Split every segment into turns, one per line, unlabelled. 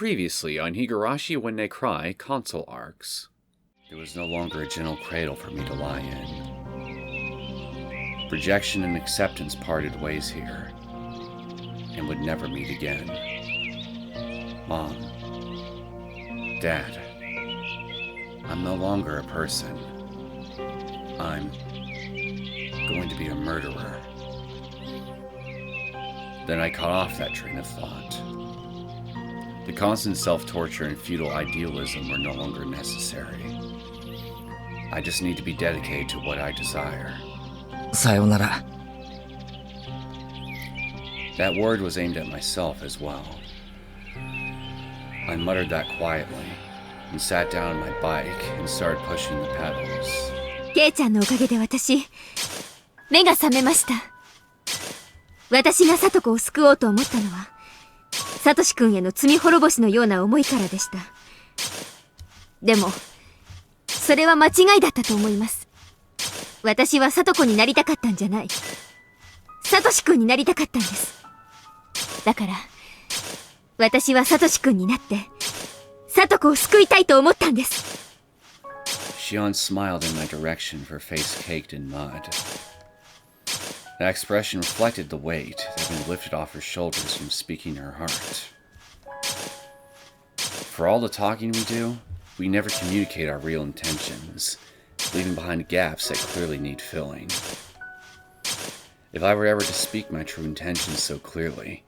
Previously on Higurashi When They Cry console arcs. There was no longer a gentle cradle for me to lie in. Rejection and acceptance parted ways here, and would never meet again. Mom, Dad, I'm no longer a person. I'm going to be a murderer. Then I cut off that train of thought. The constant self-torture and futile idealism were no longer necessary. I just need to be dedicated to what I desire.
Sayonara.
That word was aimed at myself as well. I muttered that quietly and sat down on my bike and started pushing the pedals.
ケイちゃんのおかげで私、目が覚めました。私がサトコを救おうと思ったのは、サトシ君への罪滅ぼしのような思いからでした。でも、それは間違いだったと思います。私はサトコになりたかったんじゃない。サトシ君になりたかったんです。だから、私はサトシ君になって、サトコを救いたいと思ったんです。
Shion smiled in my direction, her face caked in mud. That expression reflected the weight that had been lifted off her shoulders from speaking her heart. For all the talking we do, we never communicate our real intentions, leaving behind gaps that clearly need filling. If I were ever to speak my true intentions so clearly,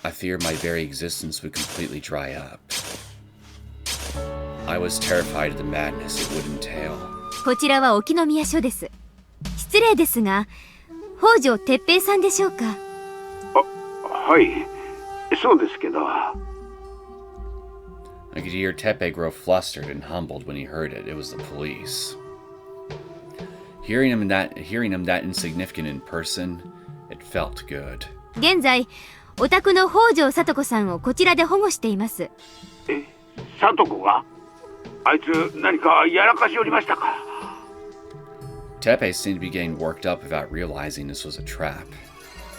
I fear my very existence would completely dry up. I was terrified of the madness it would entail.
こちらは沖宮署です。失礼ですが、北条哲平さんでしょうか。
はい、そうですけど。
I could hear Teppei grow flustered and humbled when he heard it. It was the police. Hearing him that insignificant in person, it felt good.
現在、お宅の北条聡子さんをこちらで保護しています。
サトコが？あいつ何かやらかしおりましたか？
Teppei seemed to be getting worked up without realizing this was a trap.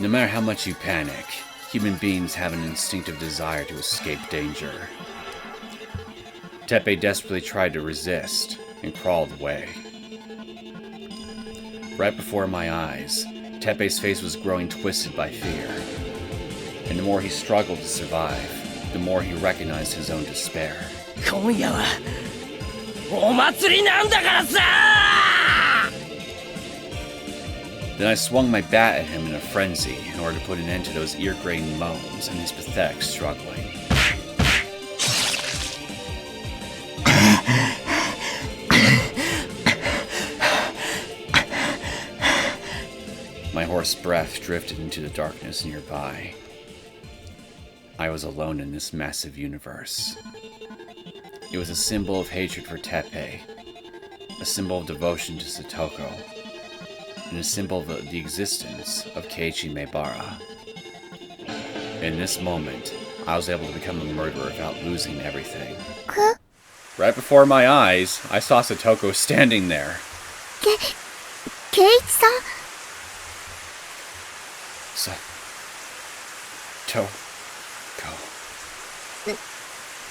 No matter how much you panic, human beings have an instinctive desire to escape danger. Teppei desperately tried to resist and crawled away. Right before my eyes, Teppei's face was growing twisted by fear. And the more he struggled to survive, the more he recognized his own despair.
今夜はお祭りなんだからさ!
Then I swung my bat at him in a frenzy in order to put an end to those ear-grating moans and his pathetic struggling. My hoarse breath drifted into the darkness nearby. I was alone in this massive universe. It was a symbol of hatred for Teppei, a symbol of devotion to Satoko, and a symbol of the existence of Keiichi Maebara. In this moment, I was able to become a murderer without losing everything. Right before my eyes, I saw Satoko standing there.
Keiichi-san?
Satoko.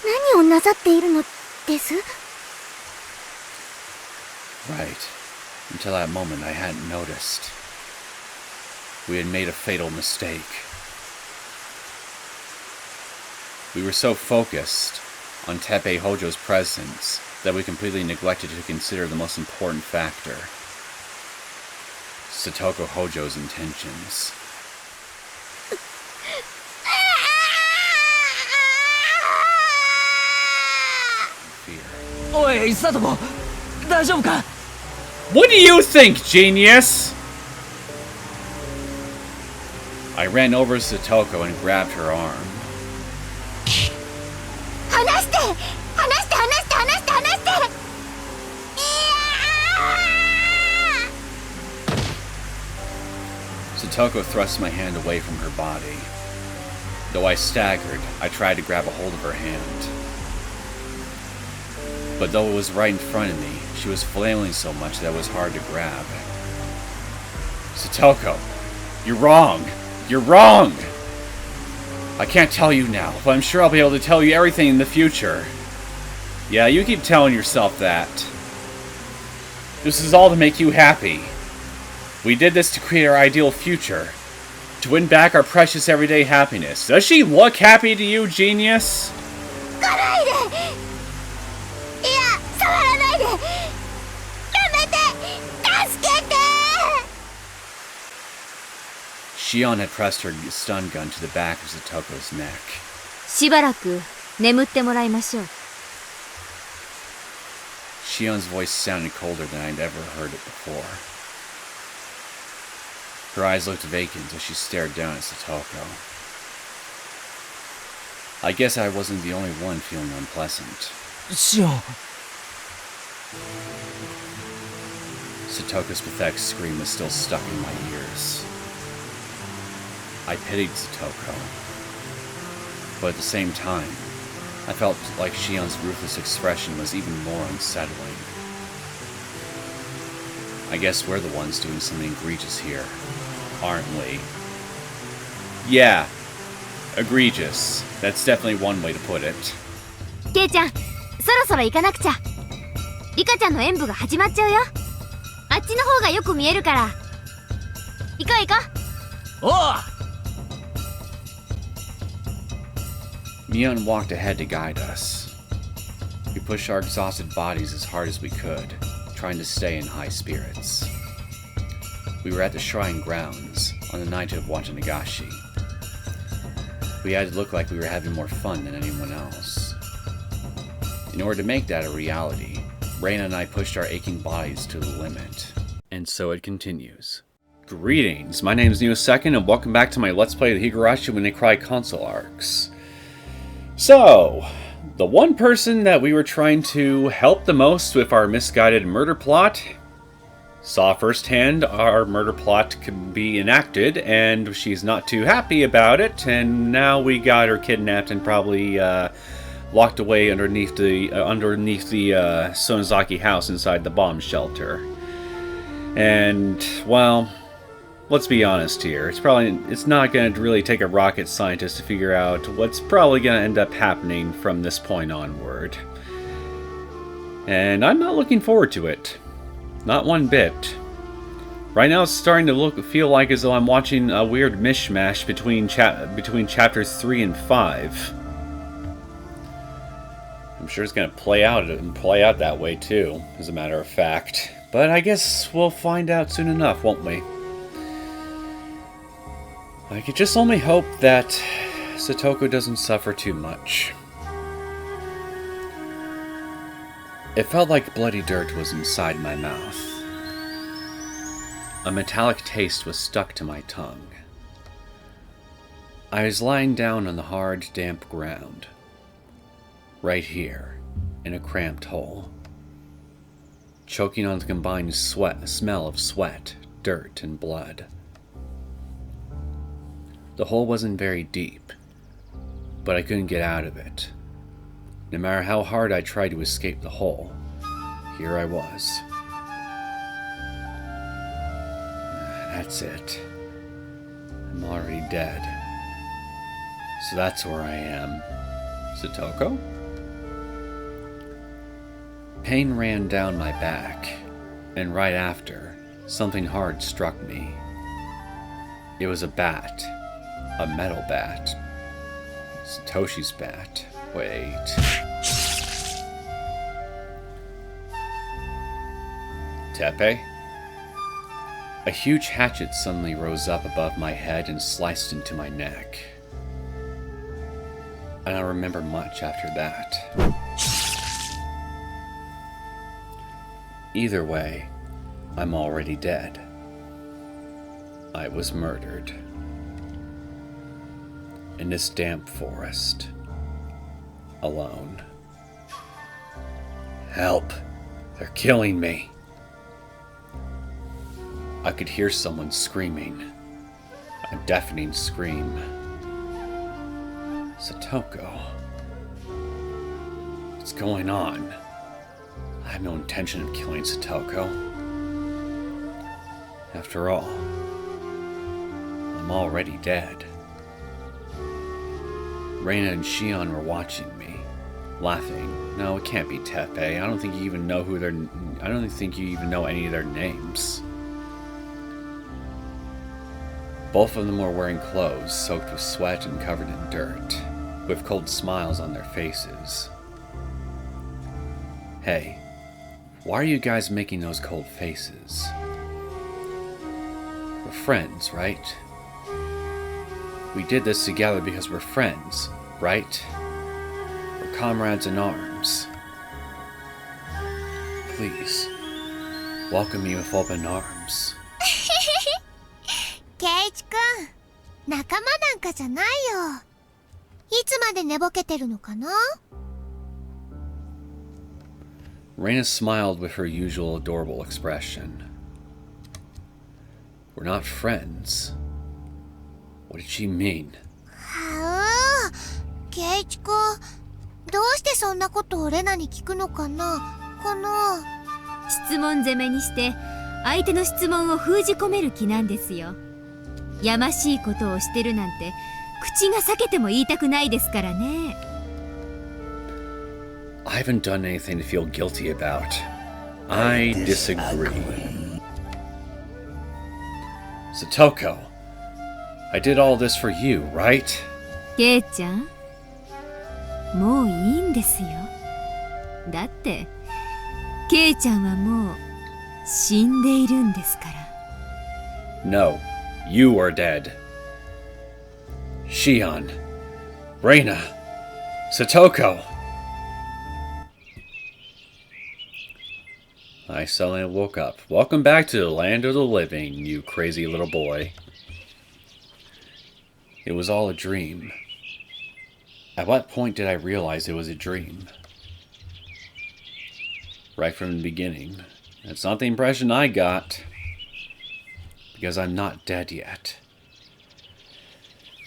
何をなさっているのです？
Right. Until that moment, I hadn't noticed. We had made a fatal mistake. We were so focused on Teppei Hojo's presence that we completely neglected to consider the most important factor: Satoko Hojo's intentions.
Oi, Satoko! 大丈夫か?
What do you think, genius? I ran over to Satoko and grabbed her arm.
離して!離して!離して!離して!離して!
Satoko thrust my hand away from her body. Though I staggered, I tried to grab a hold of her hand. But though it was right in front of me, she was flailing so much that it was hard to grab. Satoko, you're wrong! You're wrong! I can't tell you now, but I'm sure I'll be able to tell you everything in the future. Yeah, you keep telling yourself that. This is all to make you happy. We did this to create our ideal future. To win back our precious everyday happiness. Does she look happy to you, genius?
来ないで。いや、触らないで。やめて。助けて。
Shion had pressed her stun gun to the back of Satoko's neck.
しばらく眠ってもらいましょう。
Shion's voice sounded colder than I'd ever heard it before. Her eyes looked vacant as she stared down at Satoko. I guess I wasn't the only one feeling unpleasant.
Shion.
Satoko's pathetic scream was still stuck in my ears. I pitied Satoko, but at the same time, I felt like Shion's ruthless expression was even more unsettling. I guess we're the ones doing something egregious here, aren't we? Yeah, egregious. That's definitely one way to put it.
ケイちゃん、そろそろ行かなくちゃ。リカちゃんの演舞が始まっちゃうよ。あっちの方がよく見えるから。行こう行こう。
おう。
Mion walked ahead to guide us. We pushed our exhausted bodies as hard as we could, trying to stay in high spirits. We were at the shrine grounds on the night of Watanagashi. We had to look like we were having more fun than anyone else. In order to make that a reality, Reina and I pushed our aching bodies to the limit. And so it continues. Greetings, my name is Neosekken, and welcome back to my Let's Play the Higurashi When They Cry console arcs. So, the one person that we were trying to help the most with our misguided murder plot saw firsthand our murder plot could be enacted, and she's not too happy about it, and now we got her kidnapped and probably locked away underneath the Sonozaki house inside the bomb shelter. And, well, let's be honest here. It's not going to really take a rocket scientist to figure out what's probably going to end up happening from this point onward. And I'm not looking forward to it. Not one bit. Right now it's starting to feel like as though I'm watching a weird mishmash between chapters 3 and 5. I'm sure it's going to play out that way too, as a matter of fact. But I guess we'll find out soon enough, won't we? I could just only hope that Satoko doesn't suffer too much. It felt like bloody dirt was inside my mouth. A metallic taste was stuck to my tongue. I was lying down on the hard, damp ground. Right here, in a cramped hole. Choking on the combined smell of sweat, dirt, and blood. The hole wasn't very deep, but I couldn't get out of it. No matter how hard I tried to escape the hole, here I was. That's it. I'm already dead. So that's where I am. Satoko? Pain ran down my back, and right after, something hard struck me. It was a bat. A metal bat. Satoshi's bat. Wait. Tepe? A huge hatchet suddenly rose up above my head and sliced into my neck. I don't remember much after that. Either way, I'm already dead. I was murdered. In this damp forest. Alone. Help! They're killing me! I could hear someone screaming. A deafening scream. Satoko. What's going on? I have no intention of killing Satoko. After all, I'm already dead. Reina and Shion were watching me, laughing. No, it can't be Tepe. I don't think you even know who I don't think you even know any of their names. Both of them were wearing clothes soaked with sweat and covered in dirt, with cold smiles on their faces. Hey, why are you guys making those cold faces? We're friends, right? We did this together because we're friends, right? We're comrades in arms. Please, welcome me with open arms.
ケイイチくん、仲間なんかじゃないよ。いつまで寝ぼけてるのかな?
Reina smiled with her usual adorable expression. We're not friends. What did she mean?
はぁ、ケイイチくん、どうしてそんなことをレナに聞くのかな？
質問攻めにして相手の質問を封じ込める気なんですよ。やましいことをしてるなんて口が裂けても言いたくないですからね。
I haven't done anything to feel guilty about. I disagree. Satoko, I did all this for you, right?
ケイちゃん、もういいんですよ。だってケイちゃんはもう死んでいるんですから。
No, you are dead. Shion, Reina, Satoko. I suddenly woke up. Welcome back to the land of the living, you crazy little boy. It was all a dream. At what point did I realize it was a dream? Right from the beginning. That's not the impression I got. Because I'm not dead yet.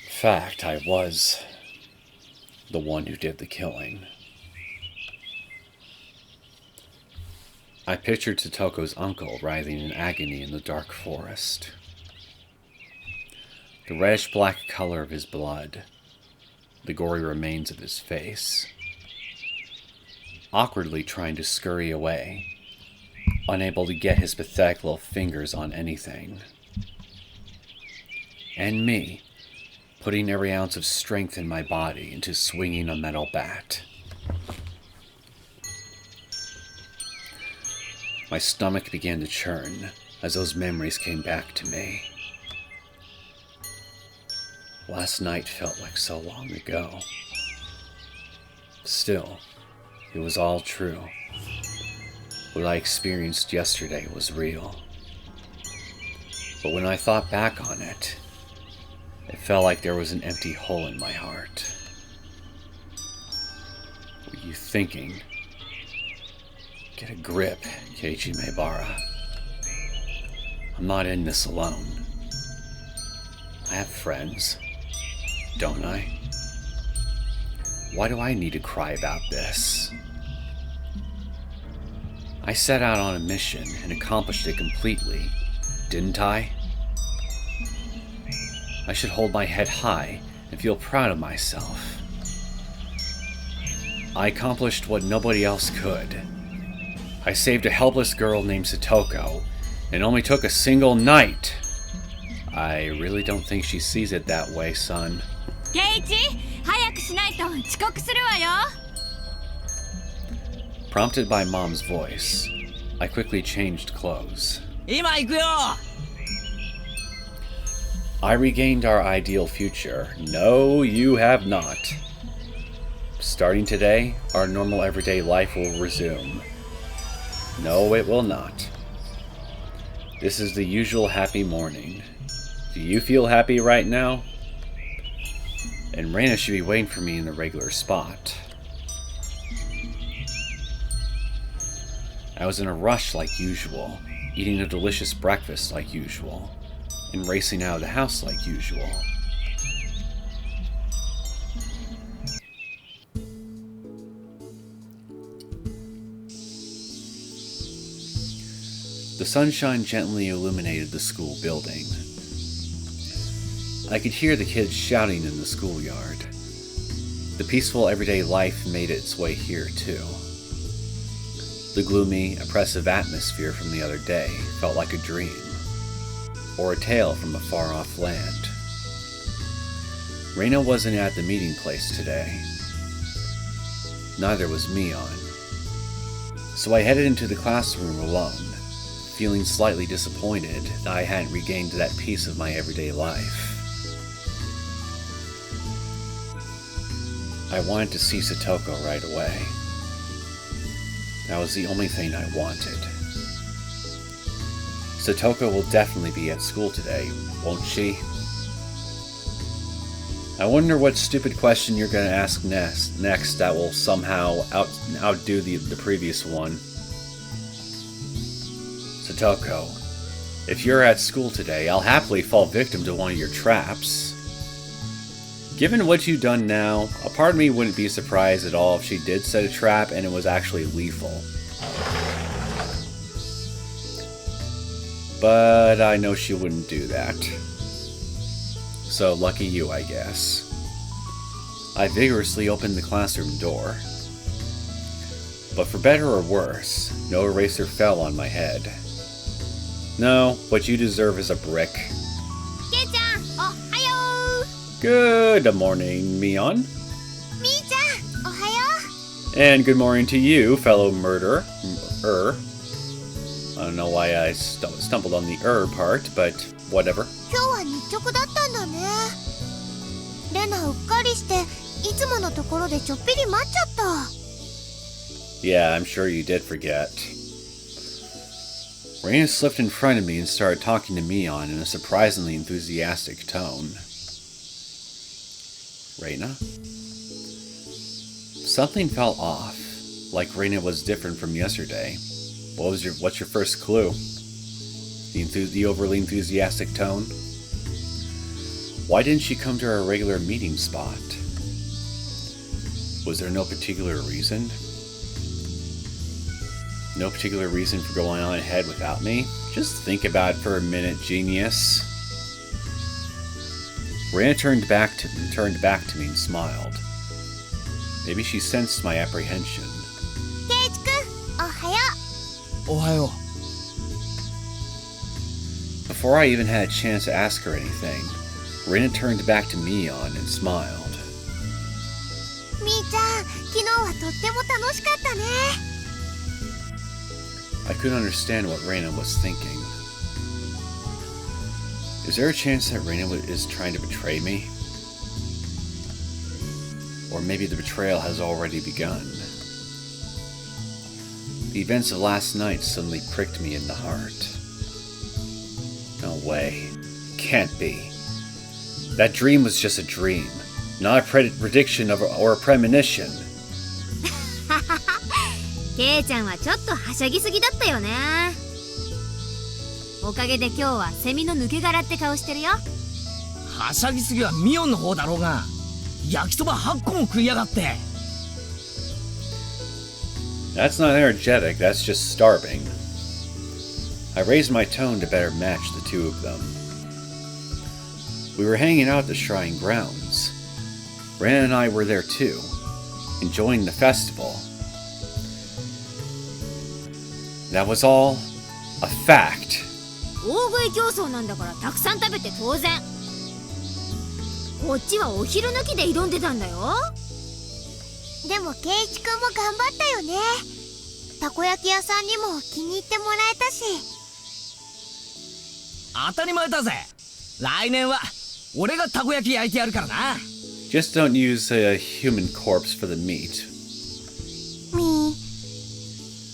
In fact, I was the one who did the killing. I pictured Satoko's uncle writhing in agony in the dark forest. The reddish-black color of his blood, the gory remains of his face, awkwardly trying to scurry away, unable to get his pathetic little fingers on anything. And me, putting every ounce of strength in my body into swinging a metal bat. My stomach began to churn as those memories came back to me. Last night felt like so long ago. Still, it was all true. What I experienced yesterday was real. But when I thought back on it, it felt like there was an empty hole in my heart. What are you thinking? Get a grip, Keiichi Maebara. I'm not in this alone. I have friends, don't I? Why do I need to cry about this? I set out on a mission and accomplished it completely, didn't I? I should hold my head high and feel proud of myself. I accomplished what nobody else could. I saved a helpless girl named Satoko, and it only took a single night. I really don't think she sees it that way, son.
Keiichi, 早くしないと遅刻するわよ。
Prompted by Mom's voice, I quickly changed clothes.
今行くよ。
I regained our ideal future. No, you have not. Starting today, our normal everyday life will resume. No, it will not. This is the usual happy morning. Do you feel happy right now? And Reina should be waiting for me in the regular spot. I was in a rush like usual, eating a delicious breakfast like usual, and racing out of the house like usual. The sunshine gently illuminated the school building. I could hear the kids shouting in the schoolyard. The peaceful everyday life made its way here, too. The gloomy, oppressive atmosphere from the other day felt like a dream, or a tale from a far-off land. Reina wasn't at the meeting place today. Neither was Mion. So I headed into the classroom alone, feeling slightly disappointed that I hadn't regained that piece of my everyday life. I wanted to see Satoko right away. That was the only thing I wanted. Satoko will definitely be at school today, won't she? I wonder what stupid question you're going to ask next that will somehow outdo the previous one. Satoko, if you're at school today, I'll happily fall victim to one of your traps. Given what you've done now, a part of me wouldn't be surprised at all if she did set a trap and it was actually lethal. But I know she wouldn't do that. So lucky you, I guess. I vigorously opened the classroom door. But for better or worse, no eraser fell on my head. No, what you deserve is a brick.
Kei-chan, ohayo!
Good morning, Mion.
Mi-chan, ohayo!
And good morning to you, fellow murderer. I don't know why I stumbled on the part, but whatever.
今日は日直だったんだね。レナうっかりしていつものところでちょっぴり待っちゃった。
Yeah, I'm sure you did forget. Reina slipped in front of me and started talking to Mion in a surprisingly enthusiastic tone. Reina? Something felt off, like Reina was different from yesterday. What's your first clue? The overly enthusiastic tone? Why didn't she come to our regular meeting spot? Was there no particular reason? No particular reason for going on ahead without me? Just think about it for a minute, genius. Reina turned back to me and smiled. Maybe she sensed my apprehension.
Keiichi-kun, ohayo!
Ohayo.
Before I even had a chance to ask her anything, Reina turned back to Mion and smiled.
Mi-chan, 昨日はとっても楽しかったね。
I couldn't understand what Reina was thinking. Is there a chance that Reina is trying to betray me? Or maybe the betrayal has already begun. The events of last night suddenly pricked me in the heart. No way. Can't be. That dream was just a dream, not a prediction or a premonition.
ケイちゃんはちょっとはしゃぎすぎだったよね。おかげで今日はセミの抜け殻って顔してるよ。
はしゃぎすぎはミオンの方だろうが、焼きそば8個も食いやがって。
That's not energetic, that's just starving. I raised my tone to better match the two of them. We were hanging out at the shrine grounds. Reina and I were there too, enjoying the festival. That was all a fact.
大食い競争なんだからたくさん食べて当然。こっちはお昼抜きで挑んでたんだよ。
でもケイイチくんも頑張ったよね。たこ焼き屋さんにも気に入ってもらえたし。
当たり前だぜ。来年は俺がたこ焼き焼いてやるからな。
Just don't use a human corpse for the meat.
み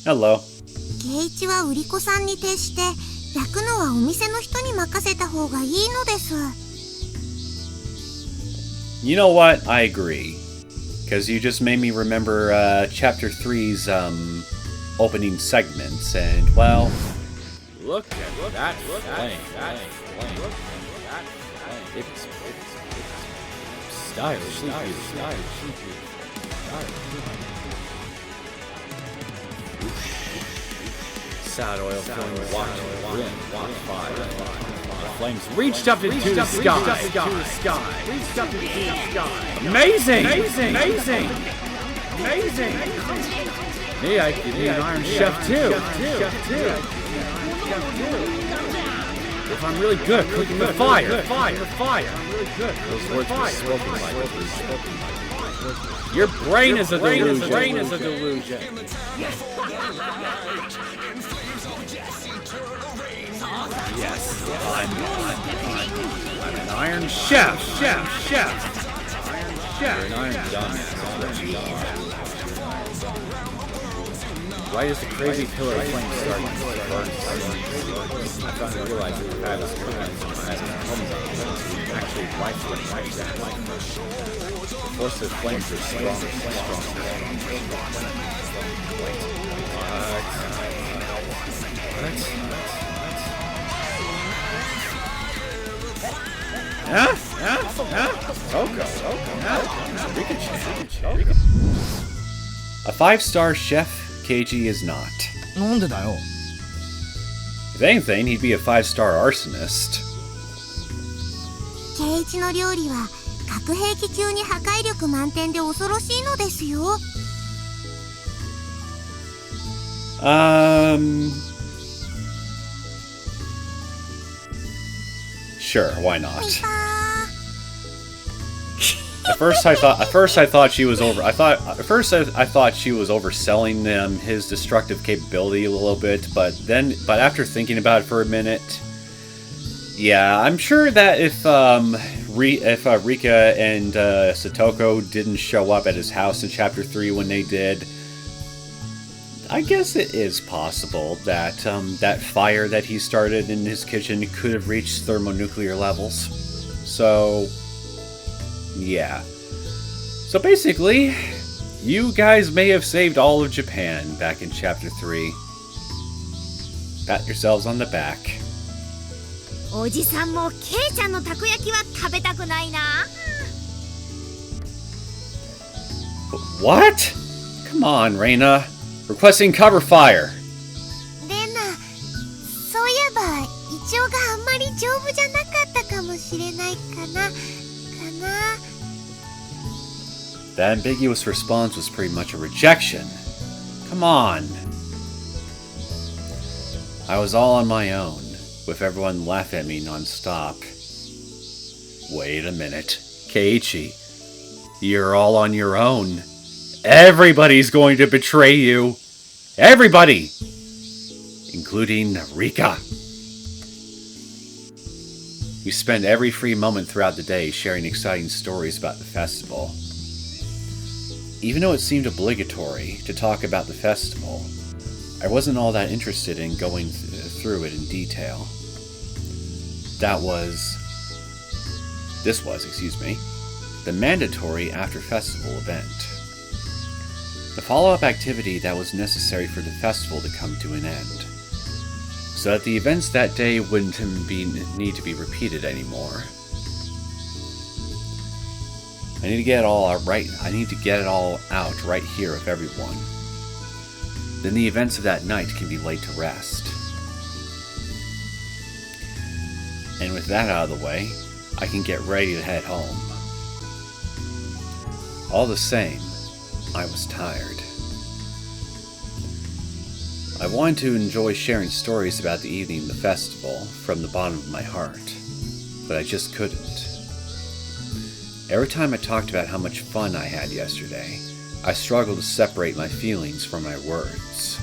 ー、
Hello.
ケイイチは売り子さんに徹して焼くのはお店の人に任せた方がいいのです。
You know what? I agree. Because you just made me remember Chapter 3's opening segments, and, well...
Look at that flame. It's stylishly beautiful. Sad oil filling the watch rim, watch 5. flames reached up into the sky. Amazing! Maybe I could be an Iron Chef too. If I'm really good at cooking the fire. Those words were spoken like your brain is a delusion. Yes, I'm an Iron Chef. You're an Iron Dumbass. Why does the crazy pillar of flame start to burn? I finally realized that the guy was cooking as an homes actually life. The force of flames are strong. What?
A 5-star chef, Keiji is not.
なんでだよ。
If anything, he'd be a 5-star arsonist.
ケイチの料理は核兵器級に破壊力満点で恐ろしいのですよ。
Sure, why not? At first I thought she was overselling his destructive capability a little bit, but after thinking about it for a minute, yeah, I'm sure that if Rika and Satoko didn't show up at his house in Chapter 3 when they did, I guess it is possible that that fire that he started in his kitchen could have reached thermonuclear levels. So, yeah. So basically, you guys may have saved all of Japan back in Chapter 3. Pat yourselves on the back.
おじさんもケイちゃんのたこ焼きは食べたくないな。
What? Come on, Reina. Requesting cover fire.
レナ、そういえばイチョウがあんまり丈夫じゃなかったかもしれないかな。
That ambiguous response was pretty much a rejection. Come on. I was all on my own, with everyone laughing at me non-stop. Wait a minute. Keiichi, you're all on your own. Everybody's going to betray you. Everybody! Including Rika. We spent every free moment throughout the day sharing exciting stories about the festival. Even though it seemed obligatory to talk about the festival, I wasn't all that interested in going through it in detail. This was, the mandatory after-festival event. The follow-up activity that was necessary for the festival to come to an end, so that the events that day wouldn't need to be repeated anymore. I need to get it all out right here with everyone. Then the events of that night can be laid to rest. And with that out of the way, I can get ready to head home. All the same, I was tired. I wanted to enjoy sharing stories about the evening of the festival from the bottom of my heart, but I just couldn't. Every time I talked about how much fun I had yesterday, I struggled to separate my feelings from my words.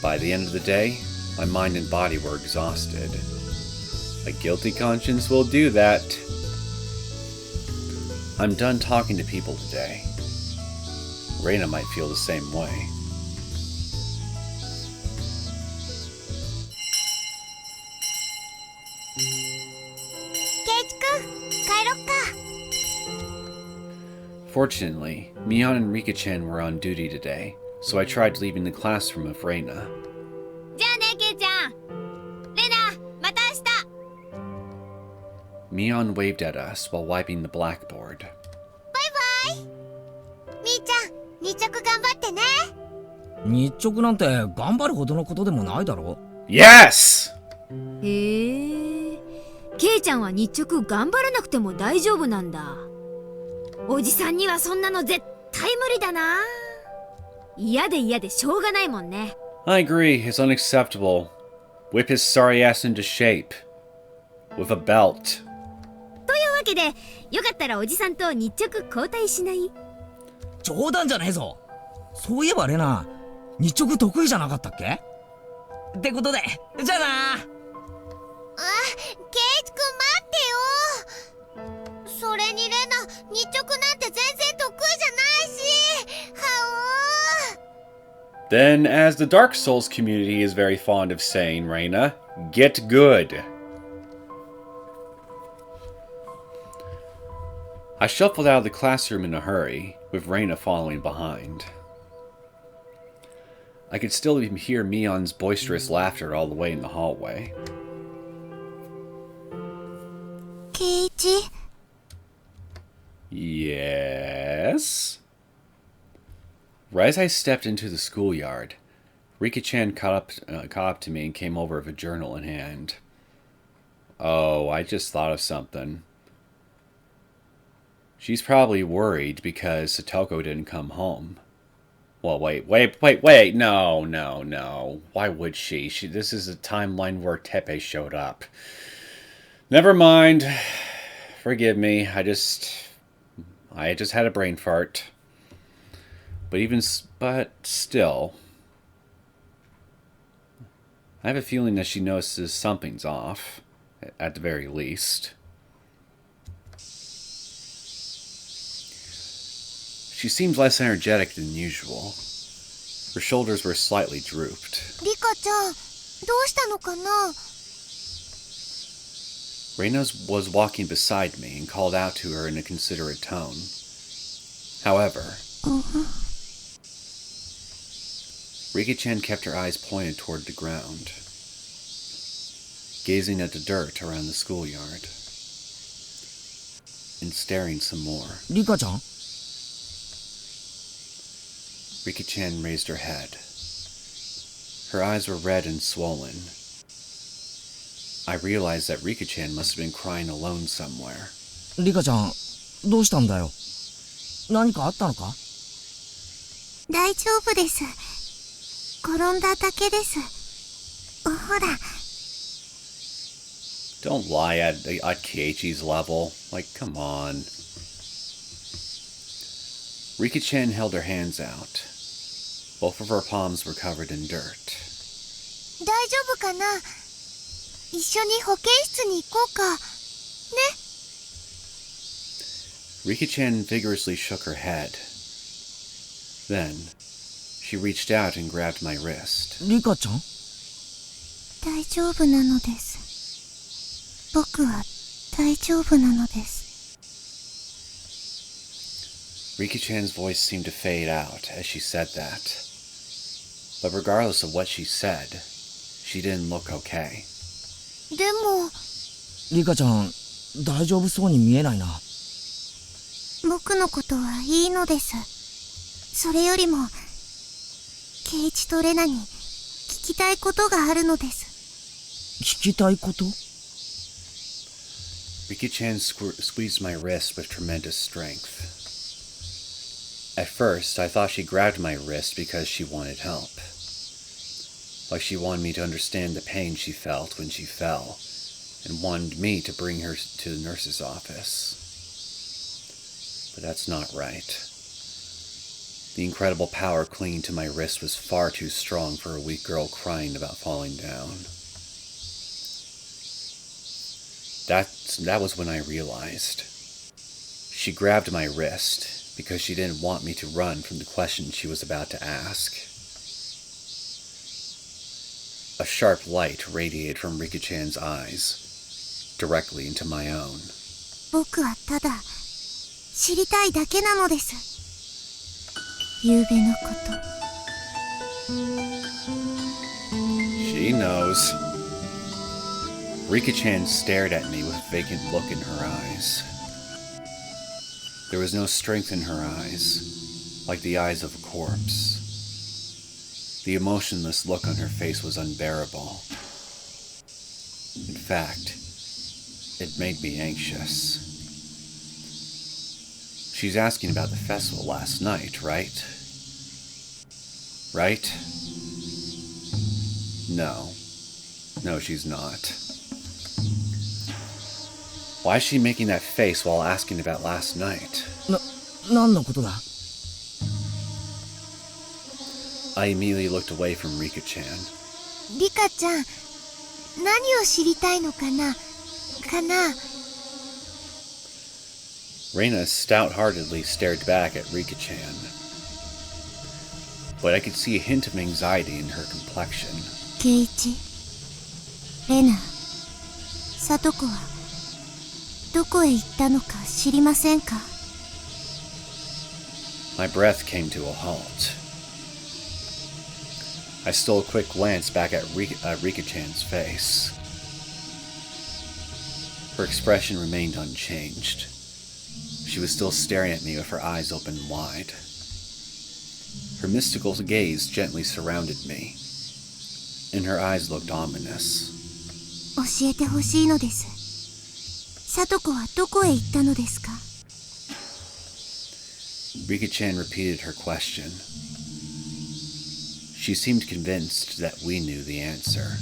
By the end of the day, my mind and body were exhausted. A guilty conscience will do that. I'm done talking to people today. Reina might feel the same way. Fortunately, Mion and Rika-chan were on duty today, so I tried leaving the classroom of Reina.
じゃあね、ケイちゃん。レナ、また明日。
Mion waved at us while wiping the blackboard.
バイバイ。みーちゃん、日直頑張ってね。
日直なんて頑張るほどのことでもないだろ。
Yes!
へえ、ケイちゃんは日直頑張らなくても大丈夫なんだ。おじさんにはそんなの絶対無理だな。嫌で嫌でしょうがないもんね。
I agree, it's unacceptable. Whip his sorry ass into shape. With a belt.
というわけで、よかったらおじさんと日直交代しない？
冗談じゃねえぞ。そういえばレナ、日直得意じゃなかったっけ？ってことで、じゃあな。
あ、ケイチくん待ってよ。それにレナ、日直なんて全然得意じゃないし。はおー。
Then, as the Dark Souls community is very fond of saying, Reina, get good. I shuffled out of the classroom in a hurry, with Reina following behind. I could still hear Mion's boisterous laughter all the way in the hallway.
ケイチ、
Yes? Right as I stepped into the schoolyard, Rika-chan caught up to me and came over with a journal in hand. Oh, I just thought of something. She's probably worried because Satoko didn't come home. Well, wait. No. Why would she? This is a timeline where Tepe showed up. Never mind. Forgive me. I just had a brain fart. But still. I have a feeling that she notices something's off, at the very least. She seemed less energetic than usual. Her shoulders were slightly drooped.
リカちゃん、どうしたのかな？
Reina was walking beside me and called out to her in a considerate tone. However, Rika-chan kept her eyes pointed toward the ground, gazing at the dirt around the schoolyard, and staring some more.
リカちゃん？
Rika-chan raised her head. Her eyes were red and swollen. I realized that Rika-chan must have been crying alone somewhere.
リカちゃん、どうしたんだよ。何かあったのか？
大丈夫です。転んだだけです。ほら。
Don't lie at Keiichi's level. Like, come on. Rika-chan held her hands out. Both of her palms were covered in dirt.
大丈夫かな？一緒に保健室に行こうか。ね。
Rika-chan vigorously shook her head. Then, she reached out and grabbed my wrist.
リカちゃん？
大丈夫なのです。僕は大丈夫なのです。
Rika-chan's voice seemed to fade out as she said that. But regardless of what she said, she didn't look okay.
でも、
リカちゃん、大丈夫そうに見えないな。
僕のことはいいのです。それよりも、ケイチとレナに聞きたいことがあるのです。
聞きたいこと？
Rika-chan squeezed my wrist with tremendous strength. At first, I thought she grabbed my wrist because she wanted help. Like she wanted me to understand the pain she felt when she fell, and wanted me to bring her to the nurse's office. But that's not right. The incredible power clinging to my wrist was far too strong for a weak girl crying about falling down. That was when I realized. She grabbed my wrist because she didn't want me to run from the question she was about to ask. A sharp light radiated from Rika-chan's eyes, directly into my own.
僕はただ知りたいだけなのです。夕べのこと。
She knows. Rika-chan stared at me with a vacant look in her eyes. There was no strength in her eyes, like the eyes of a corpse. The emotionless look on her face was unbearable. fact, it made me anxious. She's asking about the festival last night, right? Right? No. No, she's not. Why is she making that face while asking about last night?
何のことだ?
I immediately looked away from Rika-chan.
リカちゃん、何を知りたいのかな
Reina stout-heartedly stared back at Rika-chan. But I could see a hint of anxiety in her complexion.
ケイチ、レナ、サトコはどこへ行ったのか知りませんか?
My breath came to a halt. I stole a quick glance back at Rika-chan's face. Her expression remained unchanged. She was still staring at me with her eyes open wide. Her mystical gaze gently surrounded me, and her eyes looked ominous.
教えてほしいのです。サトコはどこへ行ったのですか?
Rika-chan repeated her question. She seemed convinced that we knew the answer.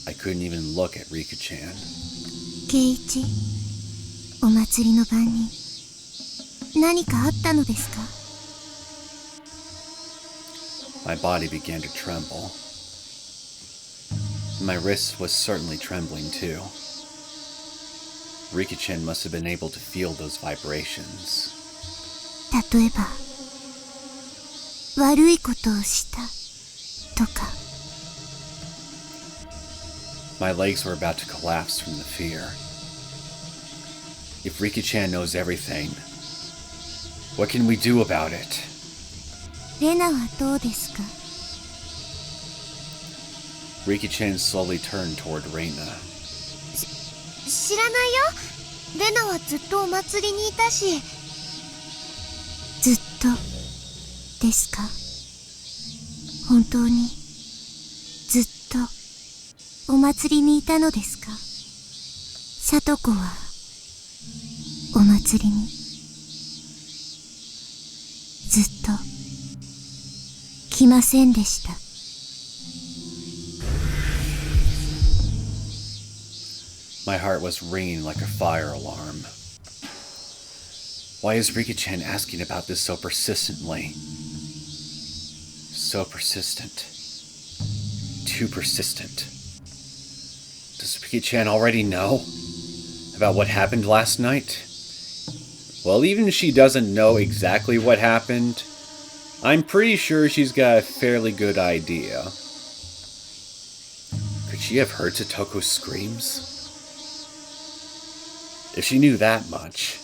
I couldn't even look at Rika-chan.
ケイチ、お祭りの晩に何かあったのですか?
My body began to tremble. My wrist was certainly trembling too. Rika-chan must have been able to feel those vibrations.
例えば、悪いことをしたとか。
My legs were about to collapse from the fear. If Rika-chan knows everything, what can we do about it?
レナはどうですか?
Rika-chan slowly turned toward Reina.
知らないよ。レナはずっとお祭りにいたし。ずっとですか? 本当にずっとお祭りにいたのですか? サトコはお祭りにずっと来ませんでした。
My heart was ringing like a fire alarm. Why is Rika-chan asking about this so persistently? So persistent. Too persistent. Does Rika-chan already know about what happened last night? Well, even if she doesn't know exactly what happened, I'm pretty sure she's got a fairly good idea. Could she have heard Satoko's screams? If she knew that much,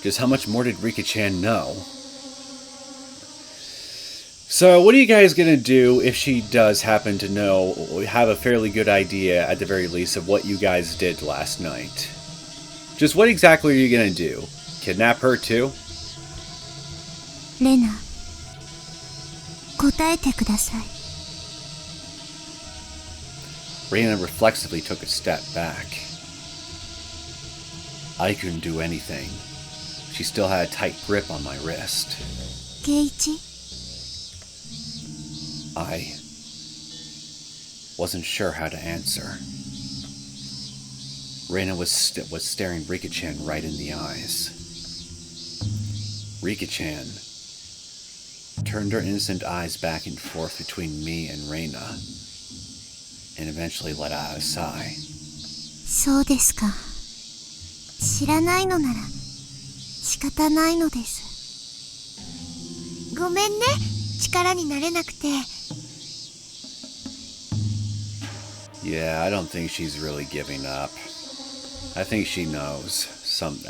just how much more did Rika-chan know? So, what are you guys gonna do if she does happen to know, or have a fairly good idea, at the very least, of what you guys did last night? Just what exactly are you gonna do? Kidnap her too?
レナ、答えてください。
Reina reflexively took a step back. I couldn't do anything. She still had a tight grip on my wrist.
ケイチ、
I wasn't sure how to answer. Reina was staring Rika-chan right in the eyes. Rika-chan turned her innocent eyes back and forth between me and Reina, and eventually let out a sigh.
そうですか。知らないのなら仕方ないのです。ごめんね、力になれなくて。
Yeah, I don't think she's really giving up. I think she knows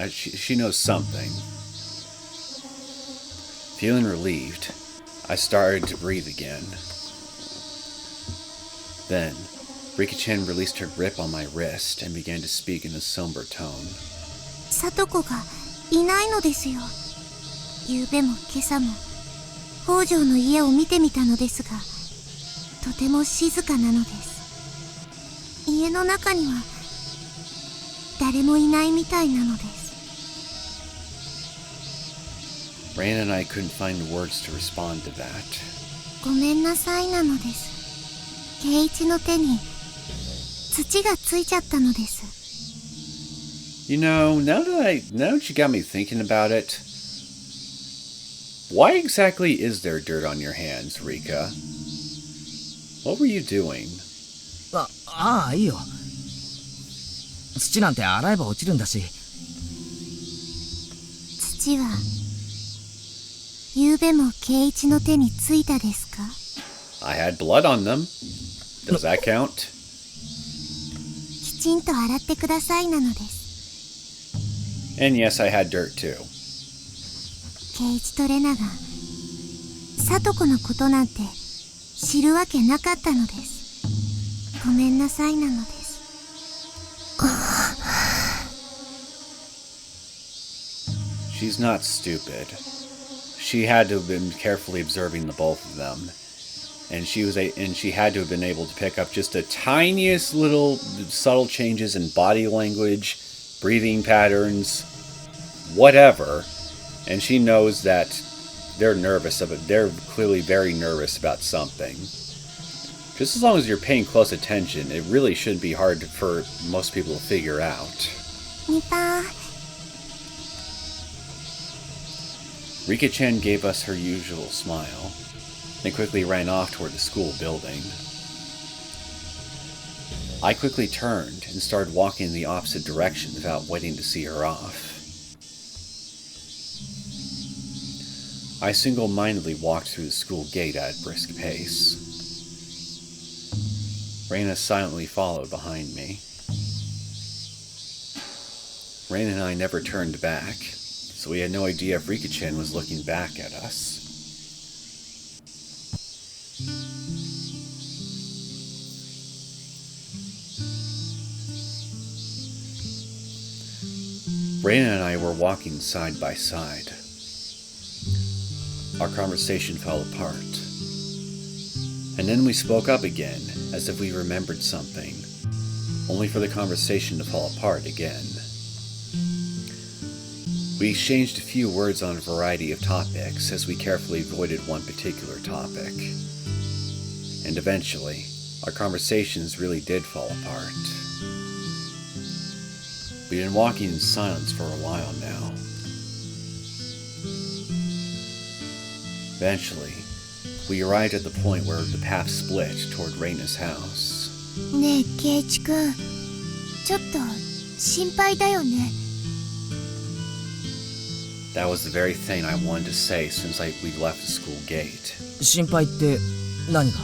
she knows something. Feeling relieved, I started to breathe again. Then, Rika-chan released her grip on my wrist and began to speak in a somber tone.
サトコがいないのですよ。昨べも今朝も北条の家を見てみたのですが、とても静かなのです。家の中には誰もいないみたいなのです。
Rain and I couldn't find the words to respond to that.
ごめんなさいなのです。圭一の手に土がついちゃったのです。
You know, now that you got me thinking about it, why exactly is there dirt on your hands, Rika? What were you doing?
いいよ。土なんて洗えば落ちるんだし。
土は昨べも圭一の手についたですか？
I had blood on them. Does that count?
きちんと洗ってくださいなのです。
And yes, I had dirt too.
圭一とレナが聡子のことなんて知るわけなかったのです。ごめんなさいなのです。
She's not stupid. She had to have been carefully observing the both of them. And she had to have been able to pick up just the tiniest little subtle changes in body language, breathing patterns, whatever. And she knows that they're clearly very nervous about something. Just as long as you're paying close attention, it really shouldn't be hard for most people to figure out.
ニパー。
Rika-chan gave us her usual smile, then quickly ran off toward the school building. I quickly turned and started walking in the opposite direction without waiting to see her off. I single-mindedly walked through the school gate at a brisk pace. Reina silently followed behind me. Reina and I never turned back, so we had no idea if Rika-chan was looking back at us. Reina and I were walking side by side. Our conversation fell apart. And then we spoke up again, as if we remembered something, only for the conversation to fall apart again. We exchanged a few words on a variety of topics as we carefully avoided one particular topic. And eventually, our conversations really did fall apart. We'd been walking in silence for a while now. Eventually, we arrived at the point where the path split toward Reina's house.
ねえ圭一くん、ちょっと心配だよね。
That was the very thing I wanted to say since we left the school gate.
心配って何が？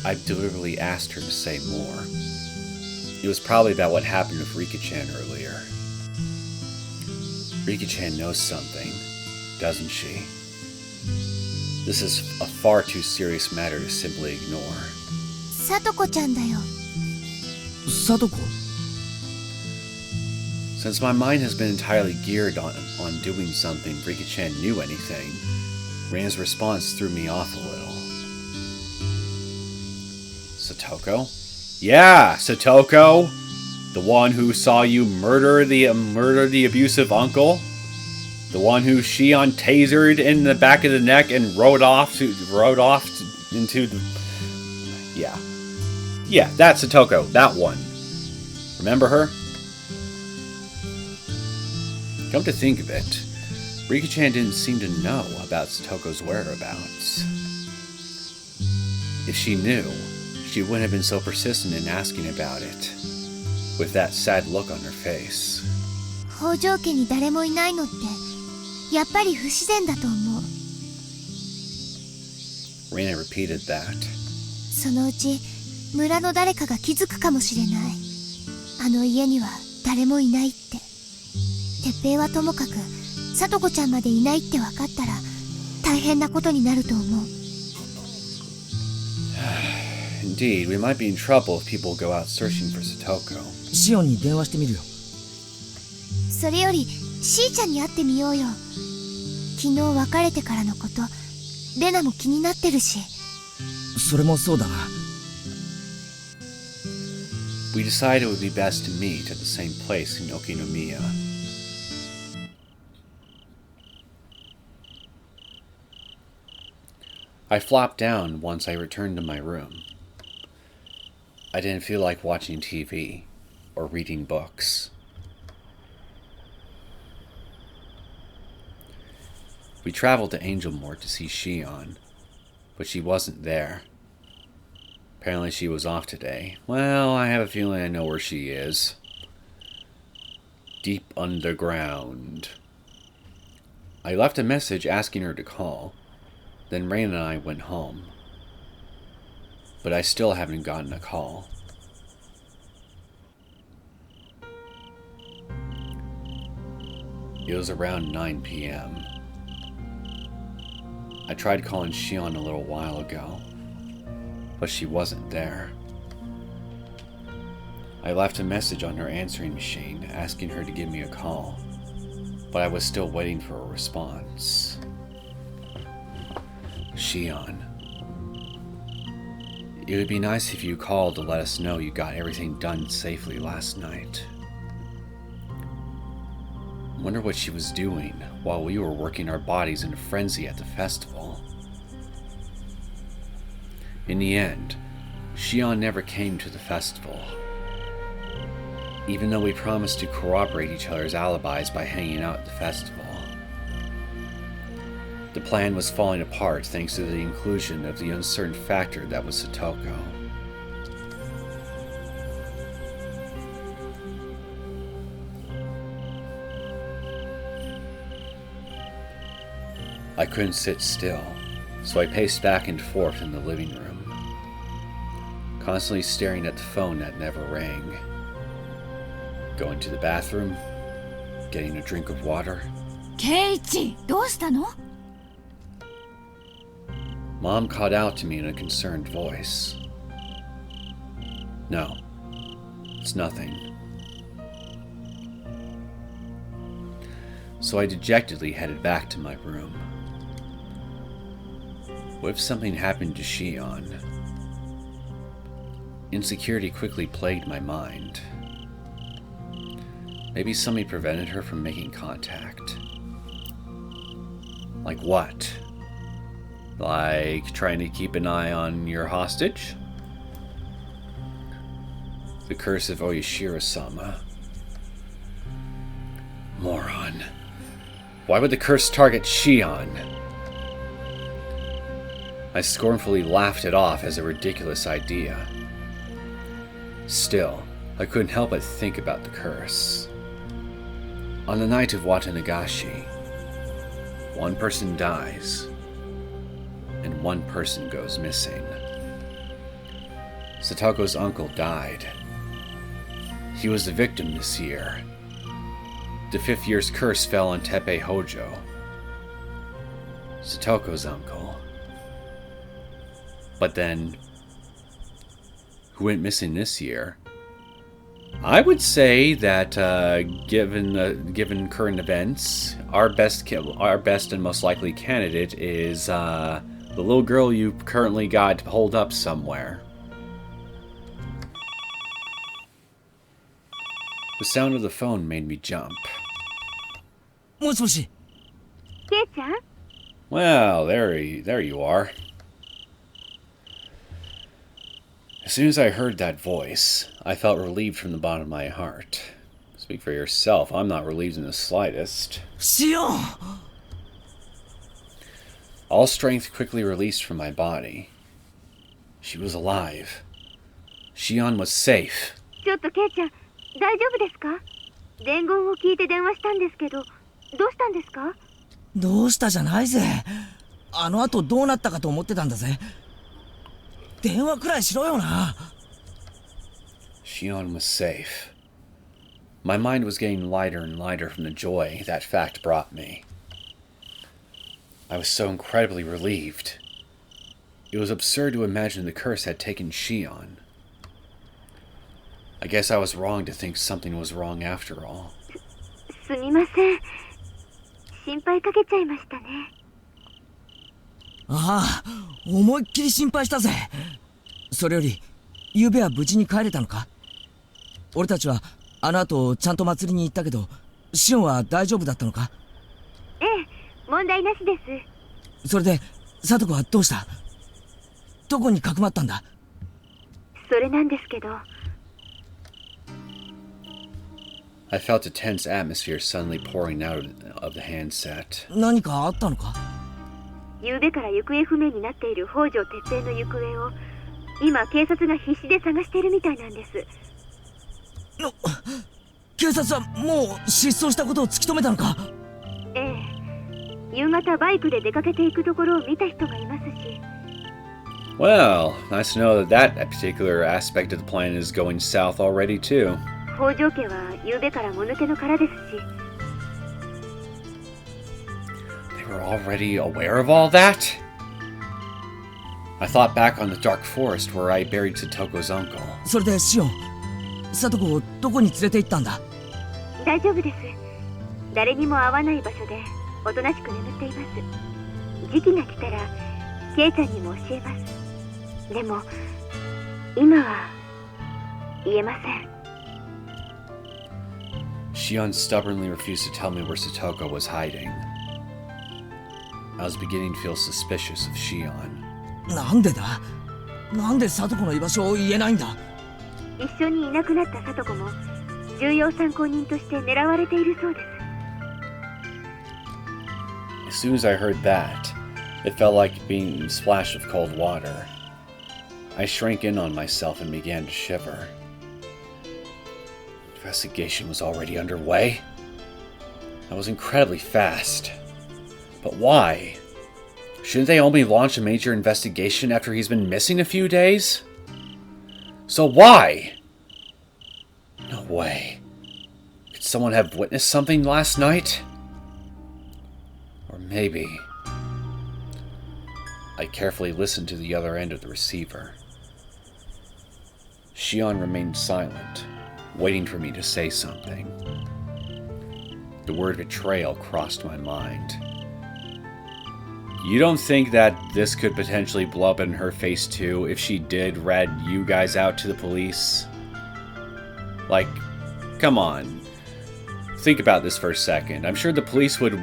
I deliberately asked her to say more. It was probably about what happened with Rika-chan earlier. Rika-chan knows something, doesn't she? This is a far too serious matter to simply ignore.
聡子ちゃんだよ。
聡子？
Since my mind has been entirely geared on doing something if Rika-chan knew anything, Reina's response threw me off a little. Satoko? Yeah, Satoko! The one who saw you murder the abusive uncle? The one who Shion tasered in the back of the neck and rode off into the... Yeah. Yeah, that's Satoko, that one. Remember her? Come to think of it, Rika-chan didn't seem to know about Satoko's whereabouts. If she knew, she wouldn't have been so persistent in asking about it, with that sad look on her face.
北条家に誰もいないのってやっぱり不自然だと思う。
Reina repeated that.
そのうち村の誰かが気づくかもしれない。あの家には誰もいないって。鉄平はともかく聡子ちゃんまでいないって分かったら大変なことになると思う。
Indeed, we might be in trouble if people go out searching for Satoko.
シオンに電話してみるよ。
それよりしーちゃんに会ってみようよ。昨日別れてからのことレナも気になってるし。
それもそうだな。
We decided it would be best to meet at the same place in Okinomiya. I flopped down once I returned to my room. I didn't feel like watching TV or reading books. We traveled to Angelmore to see Shion, but she wasn't there. Apparently she was off today. Well, I have a feeling I know where she is. Deep underground. I left a message asking her to call. Then Rain and I went home. But I still haven't gotten a call. It was around 9 p.m. I tried calling Shion a little while ago, but she wasn't there. I left a message on her answering machine asking her to give me a call, but I was still waiting for a response. Shion, it would be nice if you called to let us know you got everything done safely last night. Wonder what she was doing while we were working our bodies in a frenzy at the festival. In the end, Shion never came to the festival. Even though we promised to corroborate each other's alibis by hanging out at the festival. The plan was falling apart thanks to the inclusion of the uncertain factor that was Satoko. I couldn't sit still, so I paced back and forth in the living room, constantly staring at the phone that never rang. Going to the bathroom, getting a drink of water.
Keiichi, どうしたの?
Mom called out to me in a concerned voice. No, it's nothing. So I dejectedly headed back to my room. What if something happened to Shion? Insecurity quickly plagued my mind. Maybe somebody prevented her from making contact. Like what? Like trying to keep an eye on your hostage? The curse of Oyashiro-sama. Moron. Why would the curse target Shion? I scornfully laughed it off as a ridiculous idea. Still, I couldn't help but think about the curse. On the night of Watanagashi, one person dies, and one person goes missing. Satoko's uncle died. He was the victim this year. The 5th year's curse fell on Teppei Hojo, Satoko's uncle. But then, who went missing this year? I would say that, given current events, our best and most likely candidate is the little girl you currently got holed up somewhere. The sound of the phone made me jump.
もしもし。
ケイちゃん?
Well, there you are. As soon as I heard that voice, I felt relieved from the bottom of my heart. Speak for yourself, I'm not relieved in the slightest.
Shion!
All strength quickly released from my body. She was alive. Shion was safe.
ちょっとケイちゃん、大丈夫ですか? 伝言を聞いて電話したんですけど、どうしたんですか?
どうしたじゃないぜ。あの後どうなったかと思ってたんだぜ。電話くらいしろよな。
Shion was safe. My mind was getting lighter and lighter from the joy that fact brought me. I was so incredibly relieved. It was absurd to imagine the curse had taken Shion. I guess I was wrong to think something was wrong after all.
すみません。心配かけちゃいましたね。
ああ、思いっきり心配したぜ。それより、昨べは無事に帰れたのか?俺たちはあの後ちゃんと祭りに行ったけど、シオンは大丈夫だったのか？
ええ、問題なしです。
それでサトコはどうした？どこにかくまったんだ？
それなんですけど。
I felt a tense atmosphere suddenly pouring out of the handset.
何かあったのか？
昨夜から行方不明になっている北条哲平の行方を今警察が必死で探しているみたいなんです。
警察はもう失踪したことを突き止めたのか？
ええ、夕方バイクで出かけていくところを見た人がいますし。
Well, nice to know that that particular aspect of the plan is going south already too.
北条家は昨夜からもぬけの殻ですし。
They were already aware of all that? I thought back on the dark forest where I buried Satoko's uncle.
それでシオン、サトコをどこに連れて行ったんだ？
大丈夫です。誰にも会わない場所でおとなしく眠っています。時期が来たらケイちゃんにも教えます。でも今は言えません。
Shion stubbornly refused to tell me where Satoko was hiding. I was beginning to feel suspicious of Shion.
なんでだ？なんでサトコの居場所を言えないんだ？
一緒にいなくなったサトコも重要参考人として狙われているそうです。
As soon as I heard that, it felt like being splashed with cold water. I shrank in on myself and began to shiver. Investigation was already underway. That was incredibly fast. But why? Shouldn't they only launch a major investigation after he's been missing a few days? So why? No way. Could someone have witnessed something last night? Or maybe... I carefully listened to the other end of the receiver. Shion remained silent, waiting for me to say something. The word betrayal crossed my mind. You don't think that this could potentially blow up in her face too if she did rat you guys out to the police? Like, come on. Think about this for a second. I'm sure the police would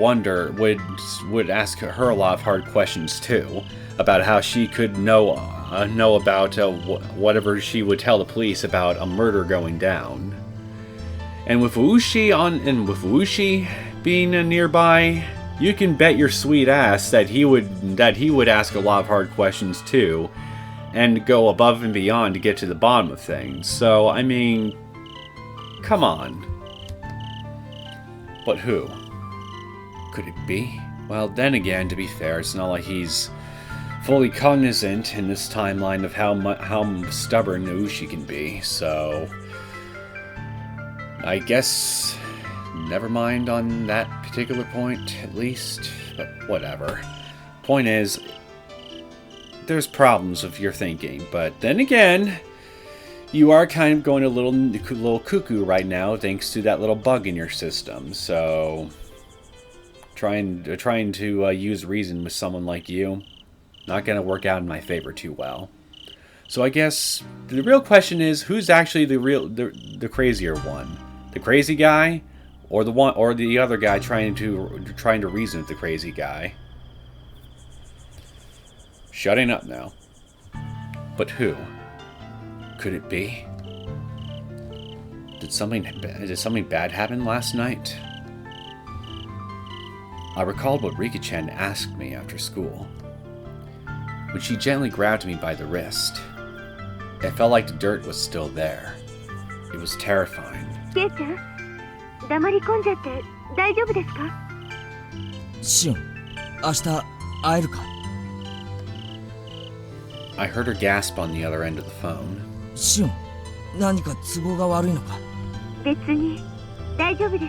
ask her a lot of hard questions too, about how she could know about whatever she would tell the police about a murder going down. And with Ooshi being nearby, you can bet your sweet ass that he would ask a lot of hard questions too, and go above and beyond to get to the bottom of things. So, I mean, come on. But who? Could it be? Well, then again, to be fair, it's not like he's fully cognizant in this timeline of how stubborn Ooshi can be, so I guess never mind on that particular point, at least, but whatever. Point is, there's problems with your thinking, but then again, you are kind of going a little cuckoo right now thanks to that little bug in your system, so trying to use reason with someone like you, not going to work out in my favor too well. So I guess the real question is, who's actually the crazier one? The crazy guy, or the other guy trying to reason with the crazy guy? Shutting up now. But who? Could it be? Did something bad happen last night? I recalled what Rika-chan asked me after school. When she gently grabbed me by the wrist, it felt like the dirt was still there. It was terrifying.
ケイちゃん、黙り込んじゃって大丈夫ですか？
シオン、明日会えるか？
I heard her gasp on the other end of the phone.
シオン、何か都合が悪いのか？
別に大丈夫です。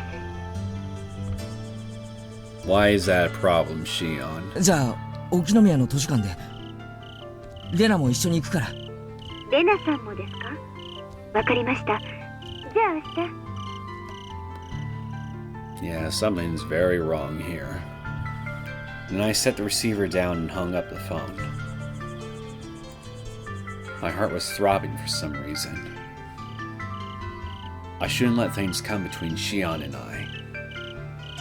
Why is that a problem, Shion?
じゃあ、沖宮の図書館でレナも一緒に行くから。
レナさんもですか？わかりました。じゃあ明日。
Yeah, something's very wrong here. And I set the receiver down and hung up the phone. My heart was throbbing for some reason. I shouldn't let things come between Shion and I,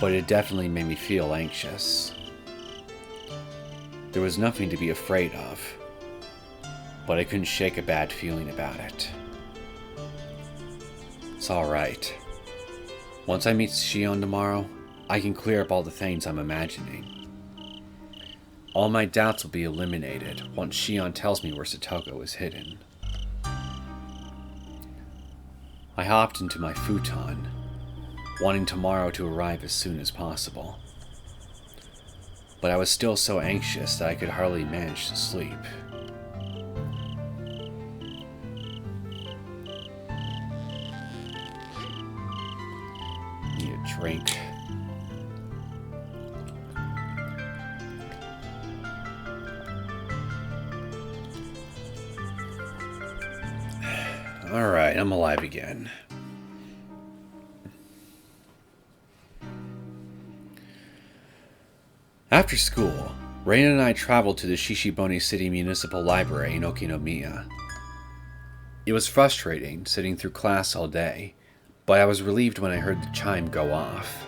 but it definitely made me feel anxious. There was nothing to be afraid of, but I couldn't shake a bad feeling about it. It's alright. Once I meet Shion tomorrow, I can clear up all the things I'm imagining. All my doubts will be eliminated once Shion tells me where Satoko is hidden. I hopped into my futon, wanting tomorrow to arrive as soon as possible. But I was still so anxious that I could hardly manage to sleep. Need a drink. Alright, I'm alive again. After school, Reina and I traveled to the Shishibone City Municipal Library in Okinomiya. It was frustrating sitting through class all day, but I was relieved when I heard the chime go off.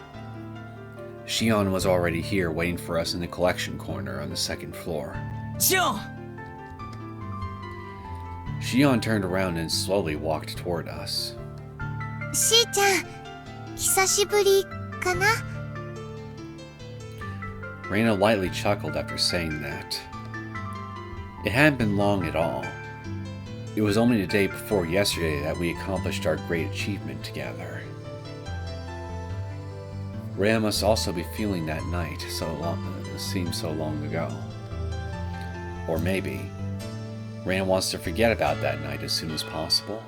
Shion was already here waiting for us in the collection corner on the second floor.
Shion!
Shion turned around and slowly walked toward us.
しーちゃん、久しぶりかな?
Reina lightly chuckled after saying that. It hadn't been long at all. It was only the day before yesterday that we accomplished our great achievement together. Reina must also be feeling that night seemed so long ago. Or maybe Reina wants to forget about that night as soon as possible.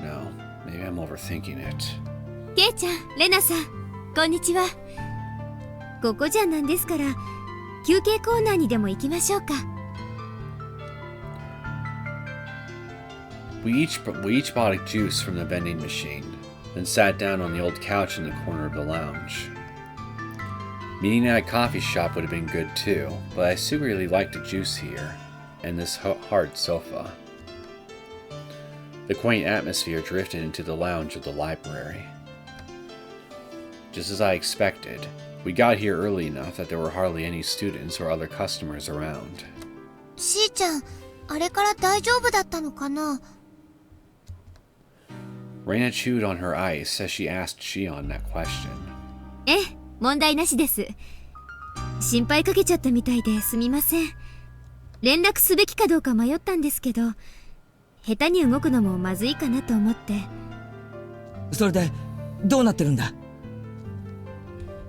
No, maybe I'm overthinking it.
ケイちゃん、レナさん、こんにちは。ここじゃなんですから、休憩コーナーにでも行きましょうか。
We each bought a juice from the vending machine, then sat down on the old couch in the corner of the lounge. Meeting at a coffee shop would have been good too, but I secretly liked the juice here, and this hard sofa. The quaint atmosphere drifted into the lounge of the library. Just as I expected, we got here early enough that there were hardly any students or other customers around.
しーちゃん、あれから大丈夫だったのかな?
Reina chewed on her ice as she asked Shion that question.
ええ、問題なしです。心配かけちゃったみたいですみません。連絡すべきかどうか迷ったんですけど、下手に動くのもまずいかなと思って。
それでどうなってるんだ?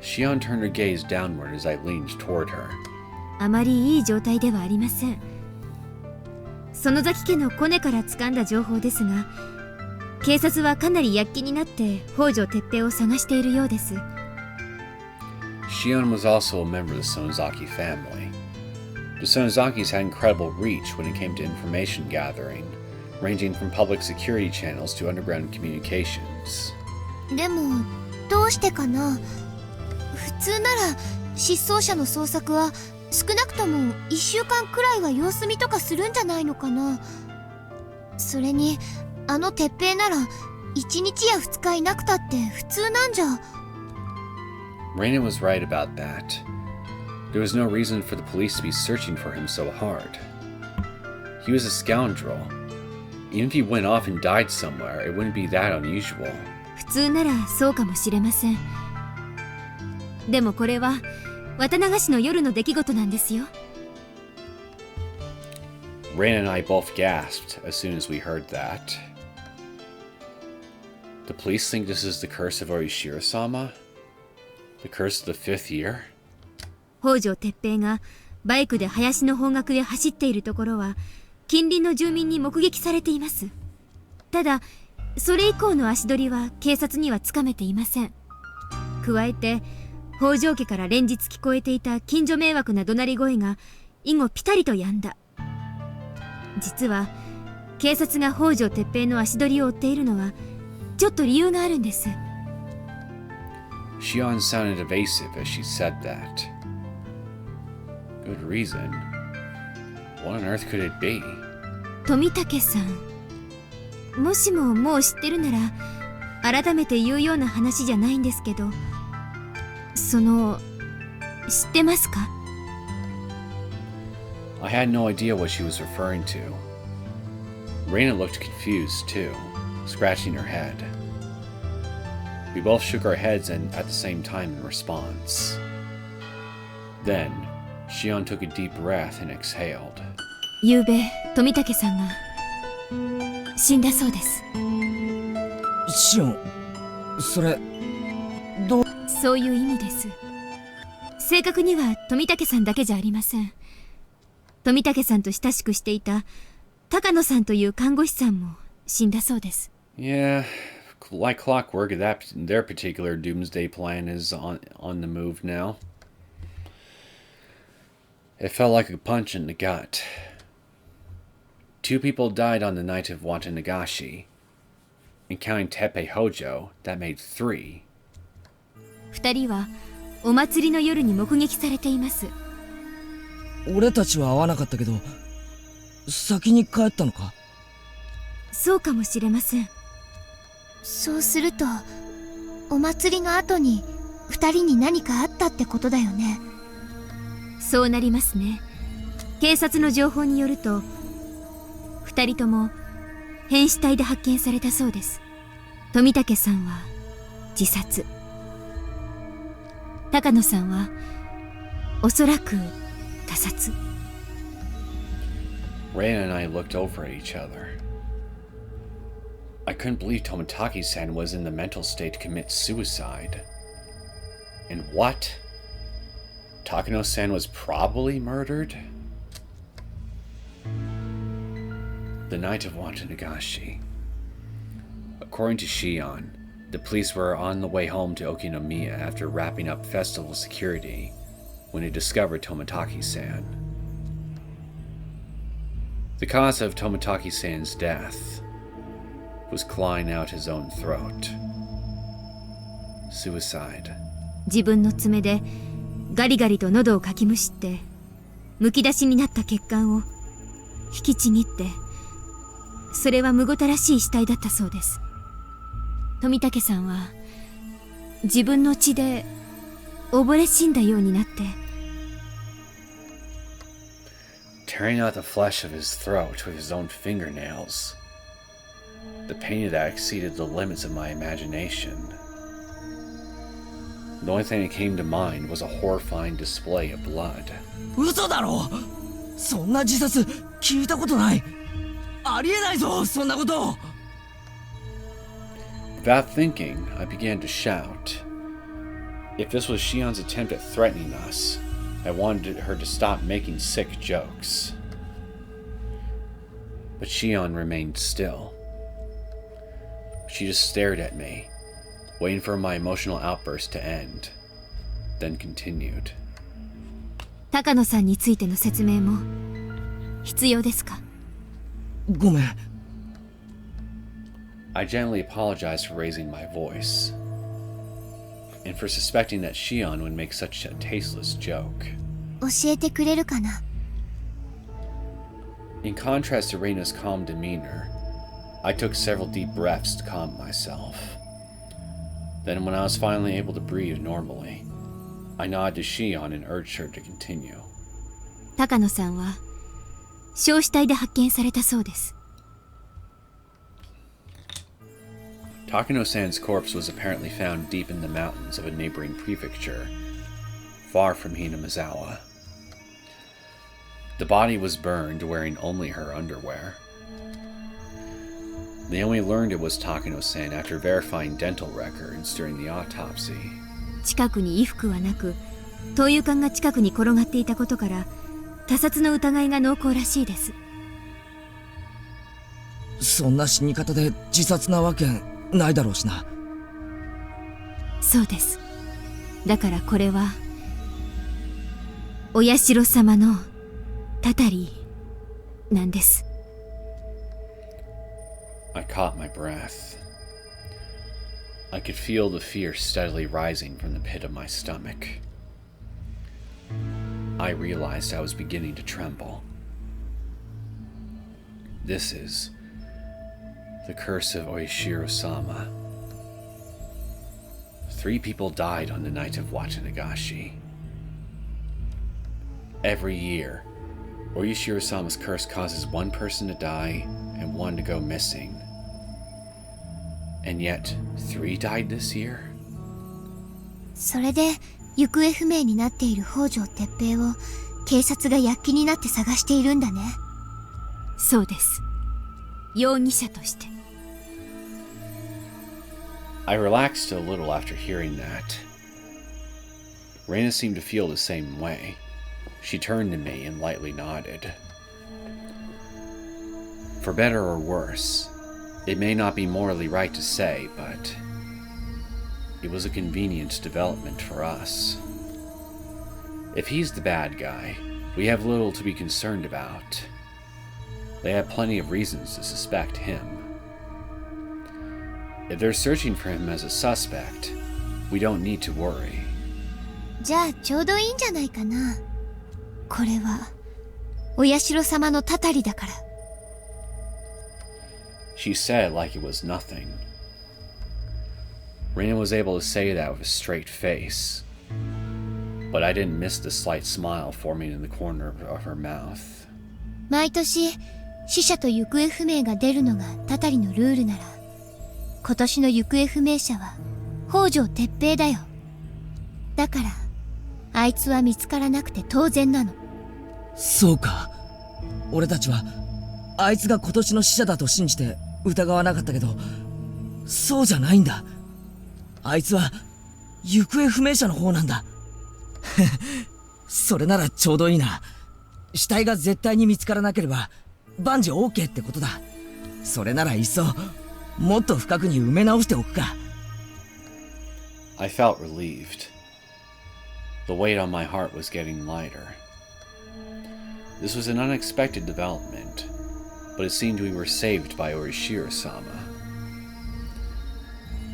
Shion turned her gaze downward as I leaned toward her.
あまりいい状態ではありません。園崎家のコネから掴んだ情報ですが、警察はかなり躍起になって北条哲平を探しているようです。
Shion was also a member of the Sonozaki family. The Sonozakis had incredible reach when it came to information gathering, ranging from public security channels to underground communications.
でも、どうしてかな? 普通なら失踪者の捜索は少なくとも1週間くらいは様子見とかするんじゃないのかな。それにあの鉄平なら1日や2日いなくたって普通なんじゃ。
Reina was right about that. There was no reason for the police to be searching for him so hard. He was a scoundrel. Even if he went off and died somewhere, it wouldn't be that unusual.
普通ならそうかもしれません。でもこれは綿流しの夜の出来事なんですよ。
Reina and I both gasped as soon as we heard that. The police think this is the curse of Orishiro-sama? The curse of the fifth year?
北条哲平がバイクで林の方角へ走っているところは近隣の住民に目撃されています。ただそれ以降の足取りは警察にはつかめていません。加えて北条家から連日聞こえていた近所迷惑な怒鳴り声が以後ピタリと止んだ。実は警察が北条哲平の足取りを追っているのはちょっと理由があるんです。
Shion sounded evasive as she said that. Good reason. What on earth could it be?
富武さん。もしももう知ってるなら改めて言うような話じゃないんですけど、知ってますか？
I had no idea what she was referring to. Reina looked confused too, scratching her head. We both shook our heads and at the same time in response. Then, Shion took a deep breath and exhaled.
ゆうべ富武さんが死んだそうです。
シオン、それどう？
そういう意味です。正確には富武さんだけじゃありません。富武さんと親しくしていた高野さんという看護師さんも死んだそうです。
Yeah, like clockwork, their particular doomsday plan is on the move now. It felt like a punch in the gut. 2 people died on the night of Watanagashi. And counting Teppei Hojo, that made 3.
2人はお祭りの夜に目撃されています。
俺たちは会わなかったけど、先に帰ったのか？
そうかもしれません。
そうすると、お祭りの後に二人に何かあったってことだよね。
そうなりますね。警察の情報によると、2人とも変死体で発見されたそうです。富武さんは自殺、高野さんはおそらく他殺。
Reina and I looked over at each other. I couldn't believe Tomitaki-san was in the mental state to commit suicide. And what? Takano-san was probably murdered? The night of Watanagashi. According to Shion, the police were on the way home to Okinomiya after wrapping up festival security when they discovered Tomitaki-san. The cause of Tomitaki-san's death was clawing out his own throat. Suicide.
自分の爪でガリガリと喉をかきむしってむき出しになった血管を引きちぎって、それはむごたらしい死体だったそうです。富武さんは自分の血で溺れ死んだようになって、
Tearing out the flesh of his throat with his own fingernails. The pain of that exceeded the limits of my imagination. The only thing that came to mind was a horrifying display of blood.
嘘だろ！そんな自殺聞いたことない。ありえないぞ、そんなこと。
Without thinking, I began to shout. If this was Shion's attempt at threatening us, I wanted her to stop making sick jokes. But Shion remained still. She just stared at me, waiting for my emotional outburst to end, then continued.
高野さんについての説明も必要ですか？
ごめん。
I gently apologized for raising my voice, and for suspecting that Shion would make such a tasteless joke.
教えてくれるかな？
In contrast to Reina's calm demeanor, I took several deep breaths to calm myself. Then, when I was finally able to breathe normally, I nodded to Shion and urged her to continue.
高野さんは焼死体で発見されたそうです。
Takano-san's corpse was apparently found deep in the mountains of a neighboring prefecture, far from Hinamizawa. The body was burned wearing only her underwear. They only learned it was Takano-san after verifying dental records during the autopsy.
近くに衣服はなく、灯油缶が近くに転がっていたことから他殺の疑いが濃厚らしいです。
そんな死に方で自殺なわけないだろうしな。
そうです。だからこれはお社様のたたりなんです。
I caught my breath. I could feel the fear steadily rising from the pit of my stomach. I realized I was beginning to tremble. This is The curse of Oishiro-sama. 3 people died on the night of Watanagashi. Every year, Oishiro-sama's curse causes 1 person to die and 1 to go missing. And yet, 3 died this year?
それで行方不明になっている北条哲平を警察が躍起になって探しているんだね。
そうです。容疑者として。
I relaxed a little after hearing that. Reina seemed to feel the same way. She turned to me and lightly nodded. For better or worse, it may not be morally right to say, but it was a convenient development for us. If he's the bad guy, we have little to be concerned about. They have plenty of reasons to suspect him. If they're searching for him as a suspect, we don't need to worry.
じゃあちょうどいいんじゃないかな。これはお社様のたたりだから。
She said like it was nothing. Reina was able to say that with a straight face, but I didn't miss the slight smile forming in the corner of her mouth.
毎年死者と行方不明が出るのがたたりのルールなら、今年の行方不明者は北条哲平だよ。だからあいつは見つからなくて当然なの。
そうか。俺たちはあいつが今年の死者だと信じて疑わなかったけど、そうじゃないんだ。あいつは行方不明者の方なんだ。それならちょうどいいな。死体が絶対に見つからなければ万事 OK ってことだ。それならいっそもっと深くに埋め直しておくか。
I felt relieved. The weight on my heart was getting lighter. This was an unexpected development, but it seemed we were saved by Orishiro-sama.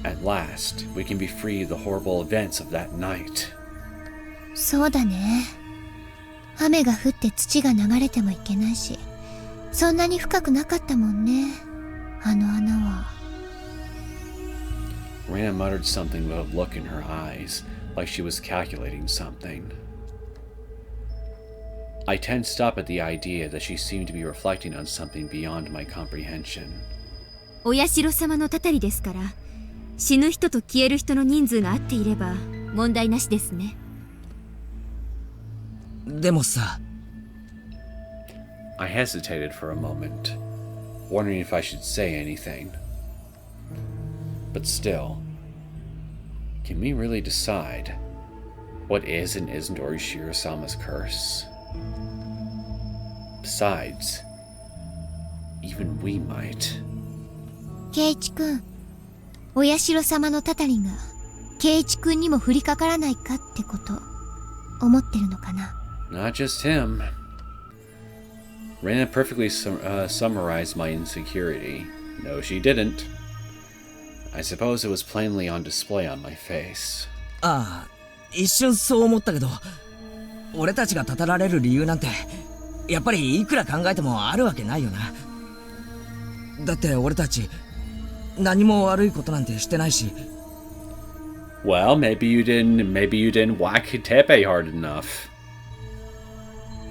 At last, we can be free of the horrible events of that night.
そうだね。雨が降って土が流れてもいけないし、そんなに深くなかったもんね。あの穴は。
Reina muttered something with a look in her eyes, like she was calculating something. I tensed up at the idea that she seemed to be reflecting on something beyond my comprehension.
お社様のたたりですから、死ぬ人と消える人の人数が合っていれば問題なしですね。
でもさ。
I hesitated for a moment, wondering if I should say anything. But still, can we really decide what is and isn't Orishiro-sama's curse? Besides, even we might.
圭一君、お社様のたたりが圭一君にも降りかからないかってこと思ってるのかな。
Not just him. Reina perfectly summarized my insecurity. No, she didn't. I suppose it was plainly on display on my face.
ああ、一瞬そう思ったけど、俺たちがたたられる理由なんてやっぱりいくら考えてもあるわけないよな。だって俺たち何も悪いことなんてしてないし。
Well, maybe you didn't whack Tepe hard enough.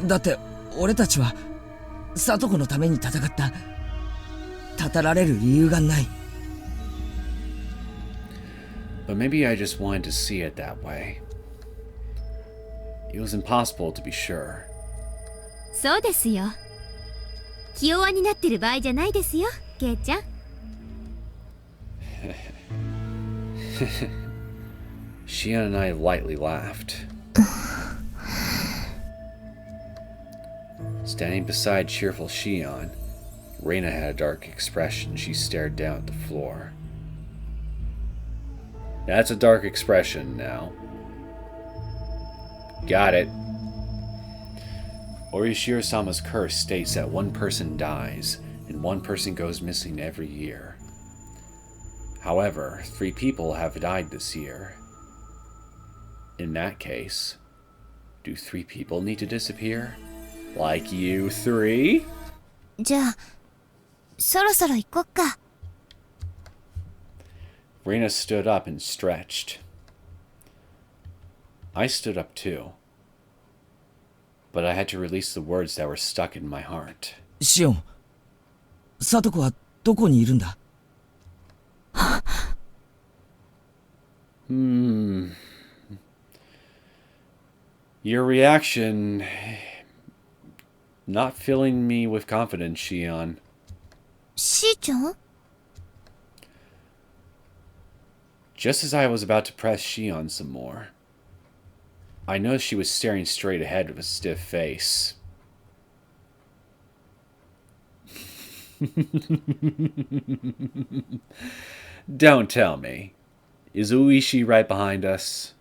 だって俺たちは聡子のために戦った。たたられる理由がない。
But maybe I just wanted to see it that way. It was impossible to be sure.
そうですよ。気弱になってる場合じゃないですよ、ケイちゃん。
Shion and I lightly laughed. Standing beside cheerful Shion, Reina had a dark expression. She stared down at the floor. That's a dark expression now. Got it. Orishiro-sama's curse states that 1 person dies and 1 person goes missing every year. However, 3 people have died this year. In that case, do 3 people need to disappear? Like you 3?
じゃあそろそろ行こっか。
Reina stood up and stretched. I stood up too. But I had to release the words that were stuck in my heart.
シオン、サトコはどこにいるんだ？
Your reaction... not filling me with confidence, Shion.
しーちゃん？
Just as I was about to press Shion some more, I noticed she was staring straight ahead with a stiff face. Don't tell me. Is Ooshi right behind us?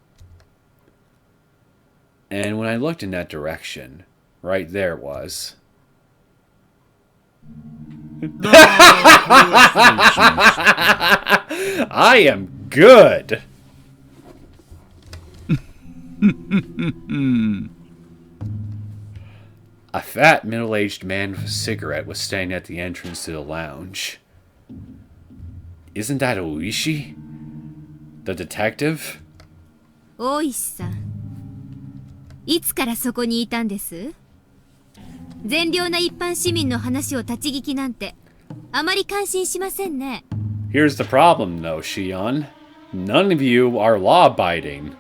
And when I looked in that direction, right there was... I am good! A fat, middle-aged man with a cigarette was standing at the entrance to the lounge. Isn't that Ooshi? The detective?
大石さん、いつからそこにいたんです？善良な一般市民の話を立ち聞きなんてあまり感心しませんね。
Here's the problem, though, Shion. None of you are law-abiding.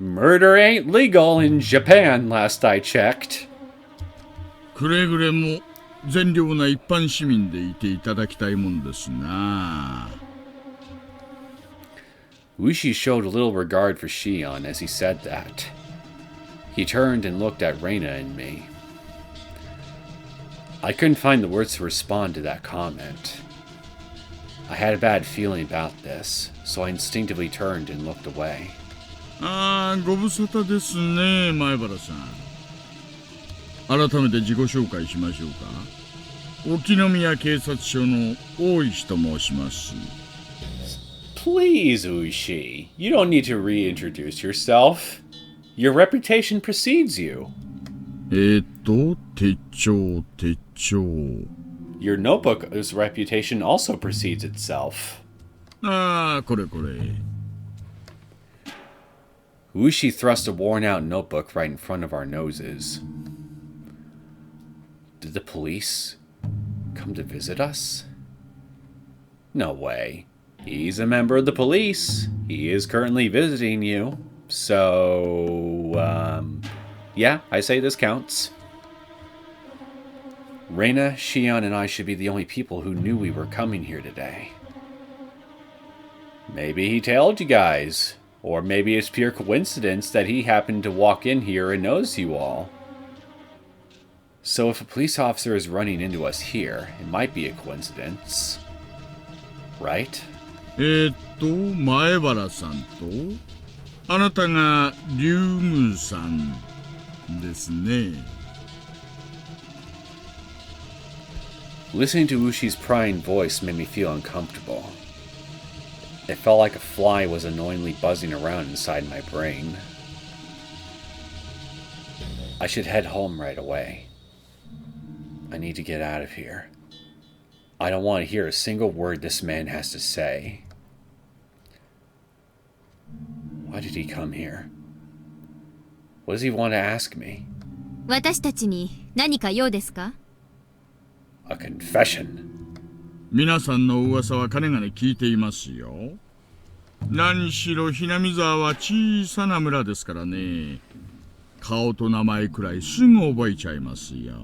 Murder ain't legal in Japan, last I checked.
くれぐれも善良な一般市民でいていただきたいもんですな。
Ooshi showed a little regard for Shion as he said that. He turned and looked at Reina and me. I couldn't find the words to respond to that comment. I had a bad feeling about this, so I instinctively turned and looked away.
ああ、ご無沙汰ですね、前原さん。改めて自己紹介しましょうか。沖宮警察署の大石と申します。
Please, Ooshi, you don't need to reintroduce yourself. Your reputation precedes you.
手帳。
Your notebook's reputation also precedes itself.
ああ、これ。
Ooshi thrust a worn-out notebook right in front of our noses. Did the police come to visit us? No way. He's a member of the police. He is currently visiting you. So, yeah, I say this counts. Reina, Shion, and I should be the only people who knew we were coming here today. Maybe he told you guys. Or maybe it's pure coincidence that he happened to walk in here and knows you all. So if a police officer is running into us here, it might be a coincidence. Right?
前原さんとあなたがリュウムさんですね。
Listening to Ushi's prying voice made me feel uncomfortable. It felt like a fly was annoyingly buzzing around inside my brain. I should head home right away. I need to get out of here. I don't want to hear a single word this man has to say. Why did he come here? What does he want to ask me?
私たちに何か用ですか？
A confession.
皆さんの噂はかねがね聞いていますよ。何しろひなみ沢は小さな村ですからね。顔と名前くらいすぐ覚えちゃいますよ。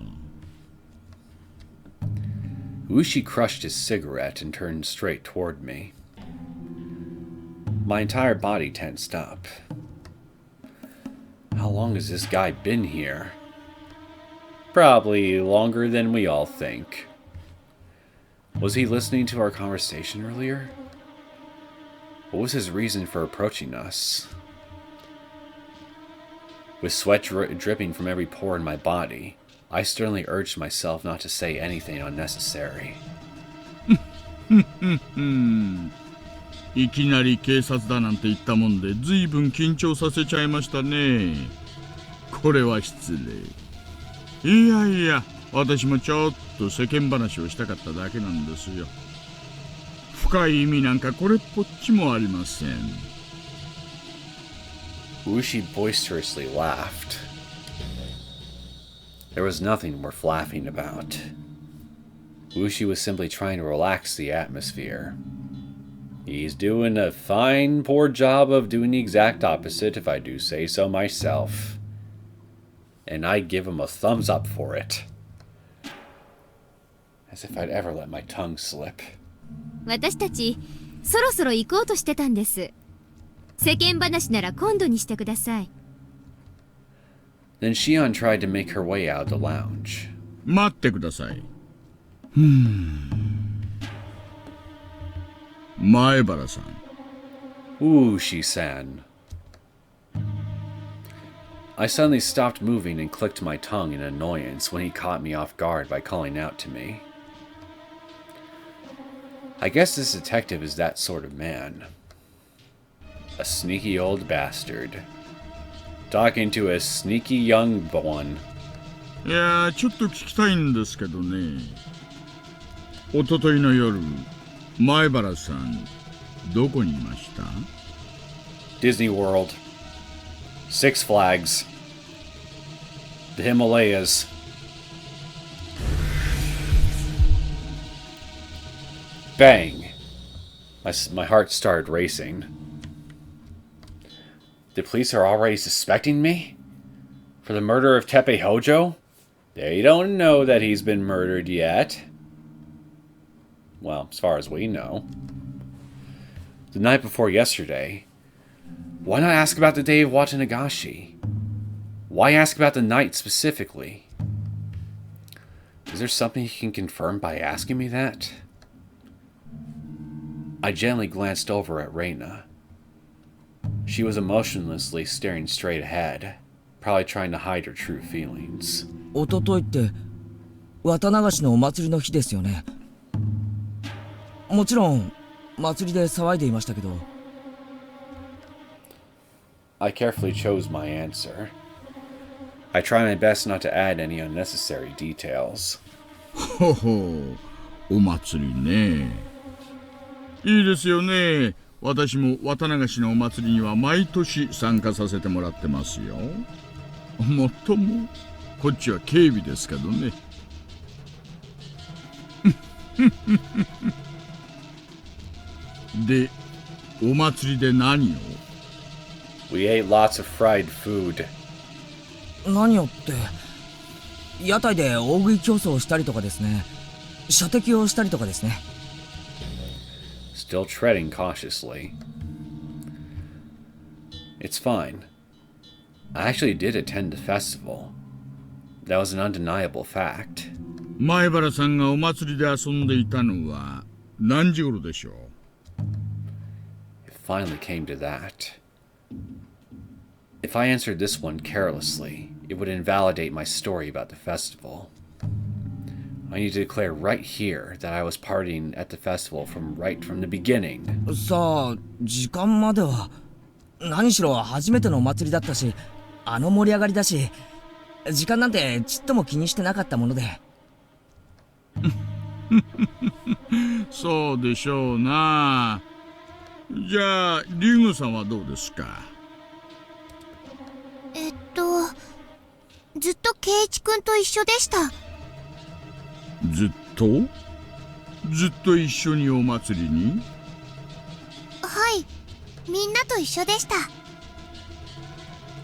Ooshi crushed his cigarette and turned straight toward me. My entire body tensed up. How long has this guy been here? Probably longer than we all think. Was he listening to our conversation earlier? What was his reason for approaching us? With sweat dripping from every pore in my body, I sternly urged myself not to say anything unnecessary.
いきなり警察だなんて言ったもんで随分緊張させちゃいましたね。これは失礼。いや、私もちょっと世間話をしたかっただけなんですよ。深い意味なんかこれっぽっちもありません。
Ooshi boisterously laughed. There was nothing worth laughing about. Ooshi was simply trying to relax the atmosphere. He's doing a fine, poor job of doing the exact opposite, if I do say so myself. And I give him a thumbs up for it. As if I'd ever let my tongue slip.
私たちそろそろ行こうとしてたんです。世間話なら今度にしてください。
Then Shion tried to make her way out of the lounge.
待ってください。前原さん。
Ooshi-san. I suddenly stopped moving and clicked my tongue in annoyance when he caught me off guard by calling out to me. I guess this detective is that sort of man. A sneaky old bastard. Talking to a sneaky young one.
いやー、ちょっと聞きたいんですけどね。おとといの夜、前原さん、どこにいました？
Disney World. Six Flags. The Himalayas. Bang! My heart started racing. The police are already suspecting me? For the murder of Tepe Hojo? They don't know that he's been murdered yet. Well, as far as we know. The night before yesterday. Why not ask about the day of Watanagashi? Why ask about the night specifically? Is there something he can confirm by asking me that? I gently glanced over at Reina. She was emotionlessly staring straight ahead, probably trying to hide her true feelings.
おとといって綿流しのお祭りの日ですよね。もちろん祭りで騒いでいましたけど。
I carefully chose my answer. I try my best not to add any unnecessary details.
ほほう、お祭りね。いいですよね。私も綿流しのお祭りには毎年参加させてもらってますよ。もっともこっちは警備ですけどね。で、お祭りで何を？
We ate lots of fried food.
何をって、屋台で大食い競争をしたりとかですね。射的をしたりとかですね。
Still treading cautiously. It's fine. I actually did attend the festival. That was an undeniable fact.
前原さんがお祭りで遊んでいたのは何時頃でしょう？
It finally came to that. If I answered this one carelessly, it would invalidate my story about the festival. I need to declare right here that I was partying at the festival right from the beginning.
さあ、時間までは。何しろ初めてのお祭りだったし、あの盛り上がりだし、時間なんてちっとも気にしてなかったもので。
そうでしょうな。じゃあ、リュウゴさんはどうですか？
ずっとケイイチ君と一緒でした。
ずっと一緒にお祭りに？
はい、みんなと一緒でした。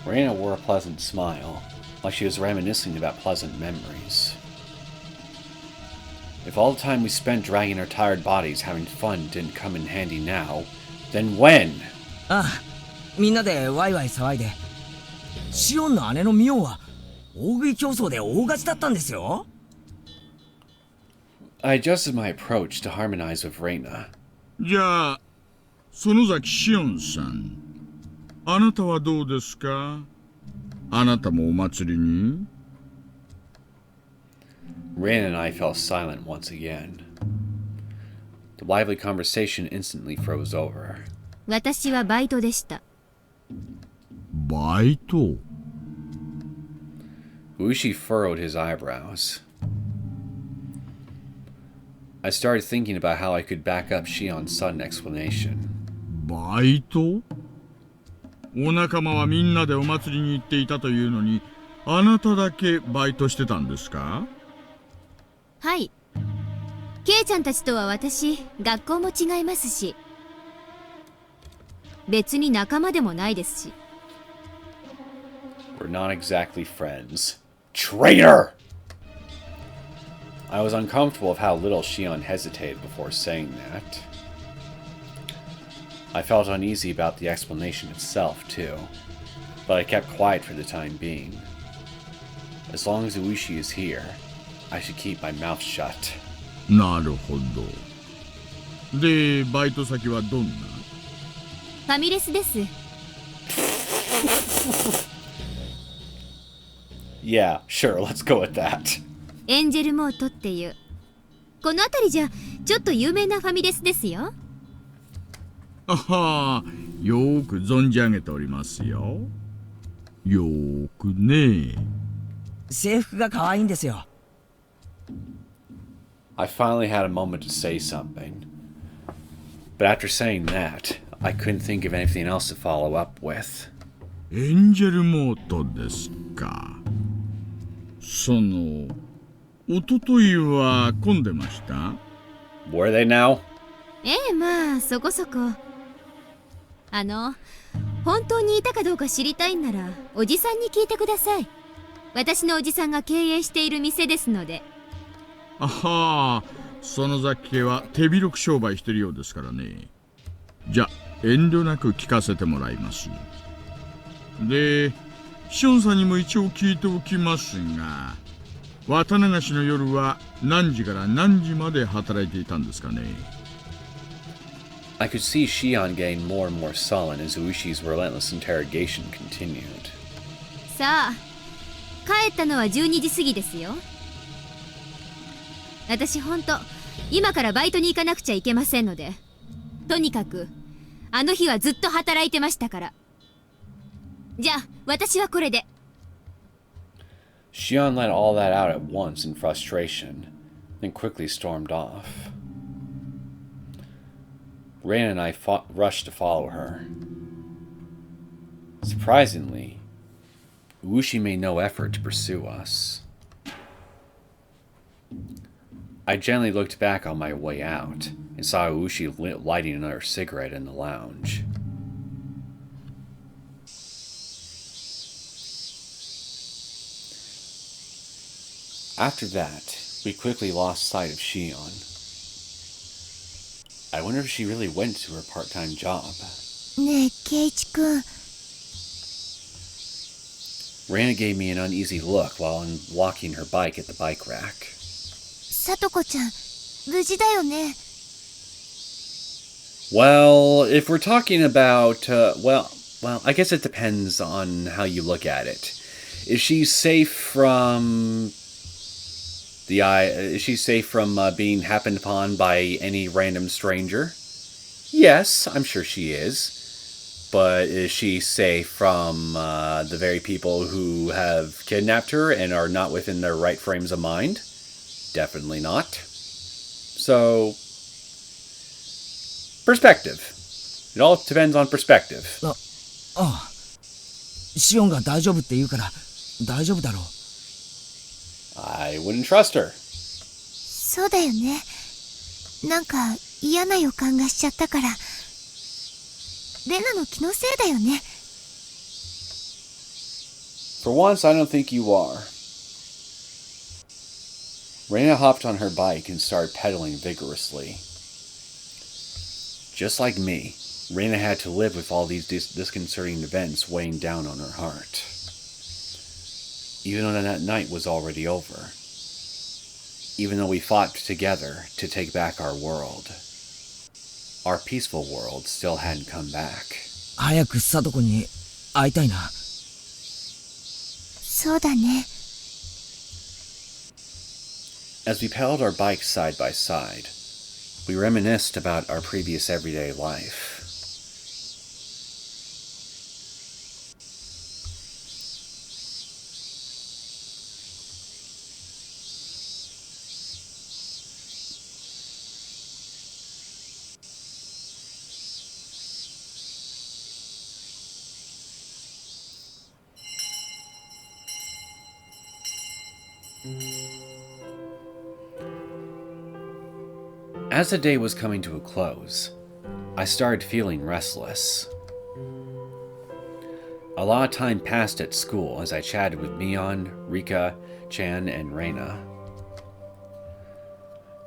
Reina wore a pleasant smile, like she was reminiscing about pleasant memories. If all the time we spent dragging our tired bodies having fun didn't come in handy now, then when?
ああ、みんなでワイワイ騒いで。シオンの姉のミオは大食い競争で大勝ちだったんですよ。
I adjusted my approach to harmonize with Reina.
じゃあ、園崎シオンさん、あなたはどうですか？あなたもお祭りに？
Reina and I fell silent once again. The lively conversation instantly froze over.
私はバイトでした。
バイト？
Ooshi furrowed his eyebrows. I started thinking about how I could back up Shion's sudden explanation.
バイト？お仲間はみんなでお祭りに行っていたというのに、あなただけバイトしてたんですか？
はい。ケイちゃんたちとは私、学校も違いますし、別に仲間でもないですし。
We're not exactly friends. Traitor! I was uncomfortable of how little Shion hesitated before saying that. I felt uneasy about the explanation itself, too, but I kept quiet for the time being. As long as Ooshi is here, I should keep my mouth shut.
なるほど。で、バイト先はどんな？
ファミレスです。
Yeah, sure, let's go with that.
エンジェルモートっていう。この辺りじゃ、ちょっと有名なファミレスですよ。
あはー、よーく存じ上げておりますよ。よーくね。
制服が可愛いんですよ。
I finally had a moment to say something. But after saying that, I couldn't think of anything else to follow up with.
エンジェルモートですか。その、おとといは混んでました？
Were they now?
ええ、まあ、そこそこ。本当にいたかどうか知りたいんなら、おじさんに聞いてください。私のおじさんが経営している店ですので。
あはー、その雑記は手広く商売してるようですからね。じゃ、遠慮なく聞かせてもらいます。で、シオンさんにも一応聞いておきますが、綿流しの夜は何時から何時まで働いていたんですかね。
I could see Shion getting more and more sullen as Ooshi's relentless interrogation continued.
さあ、帰ったのは12時過ぎですよ。私ほんと、今からバイトに行かなくちゃいけませんので。とにかく、あの日はずっと働いてましたから。じゃあ、私はこれで。
Shion let all that out at once in frustration, then quickly stormed off. Rain and I rushed to follow her. Surprisingly, Ooshi made no effort to pursue us. I gently looked back on my way out and saw Ooshi lighting another cigarette in the lounge. After that, we quickly lost sight of Shion. I wonder if she really went to her part-time job.
ねえ、ケイチ君。
Rana gave me an uneasy look while unlocking her bike at the bike rack.
さとこちゃん、無事だよね。
Well, if we're talking about, well, I guess it depends on how you look at it. Is she safe from being happened upon by any random stranger? Yes, I'm sure she is. But is she safe from the very people who have kidnapped her and are not within their right frames of mind? Definitely not. So, perspective. It all depends on perspective.
ああ。シオンが大丈夫って言うから、大丈夫だろう。
I wouldn't trust her.
そうだよね。なんか嫌な予感がしちゃったから。レナの気のせいだよね。
For once, I don't think you are. Reina hopped on her bike and started pedaling vigorously. Just like me, Reina had to live with all these disconcerting events weighing down on her heart. Even though that night was already over. Even though we fought together to take back our world. Our peaceful world still hadn't come back.
早くサトコに会いたいな。
そうだね。
As we pedaled our bikes side by side, we reminisced about our previous everyday life. As the day was coming to a close, I started feeling restless. A lot of time passed at school as I chatted with Mion, Rika, Chan, and Reina.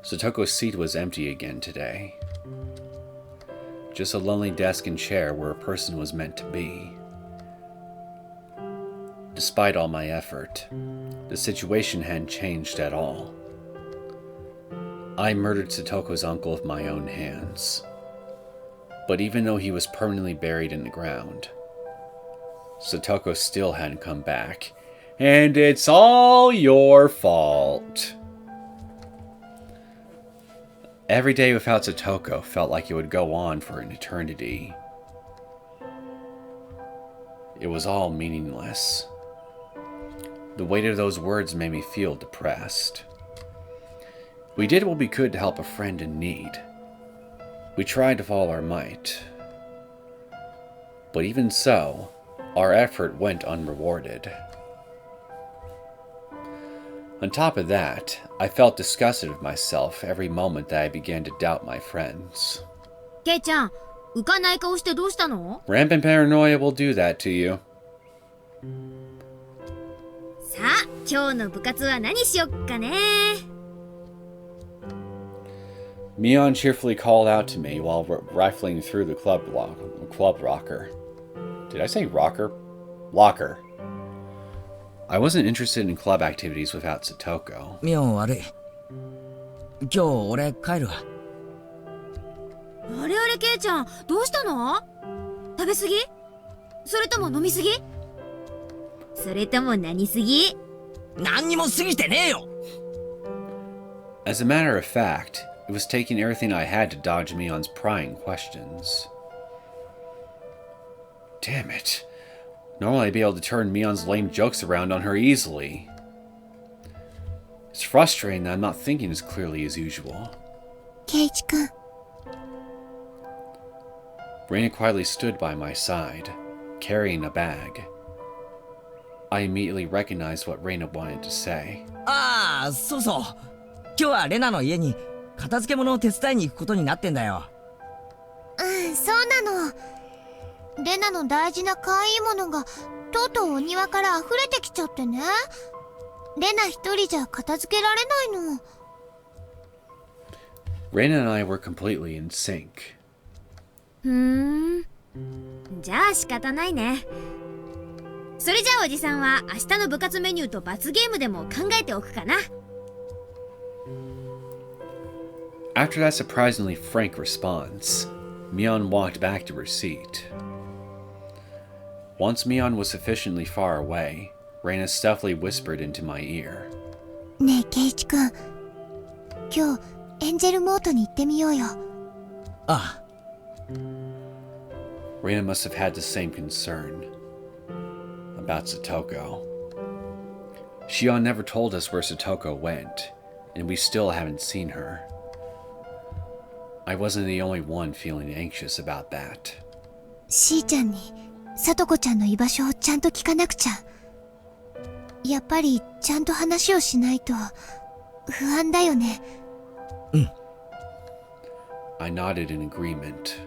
Satoko's seat was empty again today. Just a lonely desk and chair where a person was meant to be. Despite all my effort, the situation hadn't changed at all. I murdered Satoko's uncle with my own hands. But even though he was permanently buried in the ground, Satoko still hadn't come back. And it's all your fault. Every day without Satoko felt like it would go on for an eternity. It was all meaningless. The weight of those words made me feel depressed. We did what we could to help a friend in need. We tried with all our might. But even so, our effort went unrewarded. On top of that, I felt disgusted with myself every moment that I began to doubt my friends.
ケイちゃん、浮かない顔してどうしたの？
Rampant paranoia will do that to you.
さあ、今日の部活は何しよっかね。
Mion cheerfully called out to me while rifling through the club rocker. Did I say rocker? Locker. I wasn't interested in club activities without Satoko.
ミオン悪い。今日俺帰るわ。
あれあれケイちゃん、どうしたの？食べ過ぎ？それとも飲み過ぎ？それとも何過ぎ？
何にも過ぎてねえよ。
As a matter of fact, it was taking everything I had to dodge Mion's prying questions. Damn it. Normally I'd be able to turn Mion's lame jokes around on her easily. It's frustrating that I'm not thinking as clearly as usual.
ケイチ君。
Reina quietly stood by my side, carrying a bag. I immediately recognized what Reina wanted to say.
ああ、そうそう。今日はレナの家に片付け物を手伝いに行くことになってんだよ。
うん、そうなの。レナの大事な可愛いものがとうとうお庭から溢れてきちゃってね。レナ一人じゃ片付けられないの。
Reina and I were completely in sync.
じゃあ仕方ないね。それじゃあおじさんは明日の部活メニューと罰ゲームでも考えておくかな。
After that surprisingly frank response, Mion walked back to her seat. Once Mion was sufficiently far away, Reina stealthily whispered into my ear.
ねえケイチ君、今日エンジェルモートに行ってみようよ。
ああ。
Reina must have had the same concern about Satoko. Shion never told us where Satoko went, and we still haven't seen her. I wasn't the only one feeling anxious about that.
しーちゃんにさとこちゃんの居場所をちゃんと聞かなくちゃ。やっぱりちゃんと話をしないと不安だよね。
I nodded in agreement.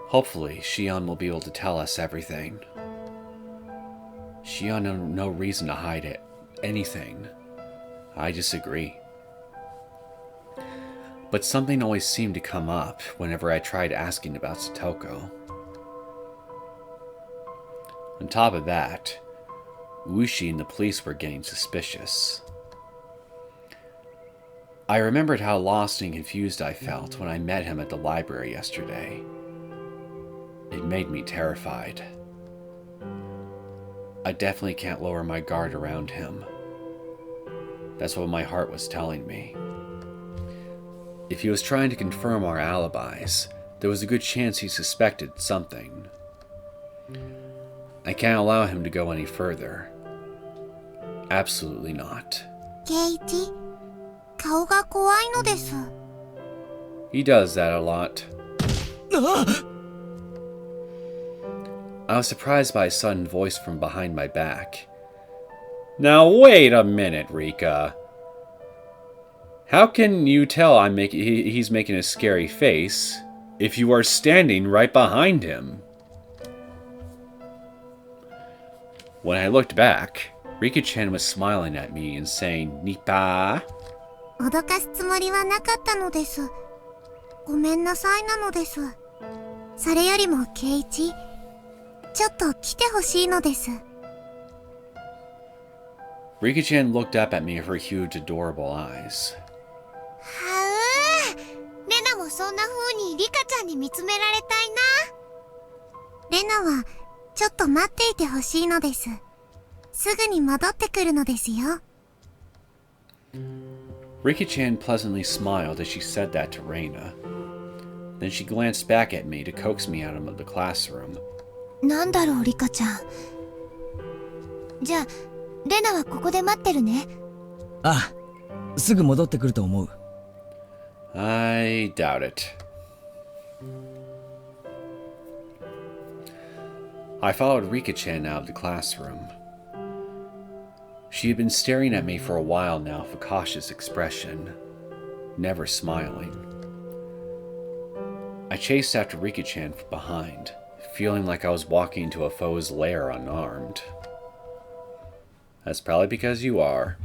Hopefully, Shion will be able to tell us everything. Shion had no reason to hide it. Anything. I disagree. But something always seemed to come up whenever I tried asking about Satoko. On top of that, Ooshi and the police were getting suspicious. I remembered how lost and confused I felt when I met him at the library yesterday. It made me terrified. I definitely can't lower my guard around him. That's what my heart was telling me. If he was trying to confirm our alibis, there was a good chance he suspected something. I can't allow him to go any further. Absolutely not.
ケイチ、顔が怖いのです。
He does that a lot. I was surprised by a sudden voice from behind my back. Now wait a minute, Rika. How can you tell he's making a scary face if you are standing right behind him? When I looked back, Rika-chan was smiling at me and saying, Nipa.
脅かすつもりはなかったのです。ごめんなさいなのです。それよりもケイイチ、ちょっと来てほしいのです。
Rika-chan looked up at me with her huge, adorable eyes.
はうレナもそんな風にリカちゃんに見つめられたいな。レナはちょっと待っていてほしいのです。すぐに戻ってくるのですよ。
Rika-chan pleasantly smiled as she said that to Reina. Then she glanced back at me to coax me out of the classroom.
なんだろう、リカちゃん。じゃあ、レナはここで待ってるね。
ああ、すぐ戻ってくると思う。
I doubt it. I followed Rika-chan out of the classroom. She had been staring at me for a while now with a cautious expression, never smiling. I chased after Rika-chan from behind, feeling like I was walking into a foe's lair unarmed. That's probably because you are.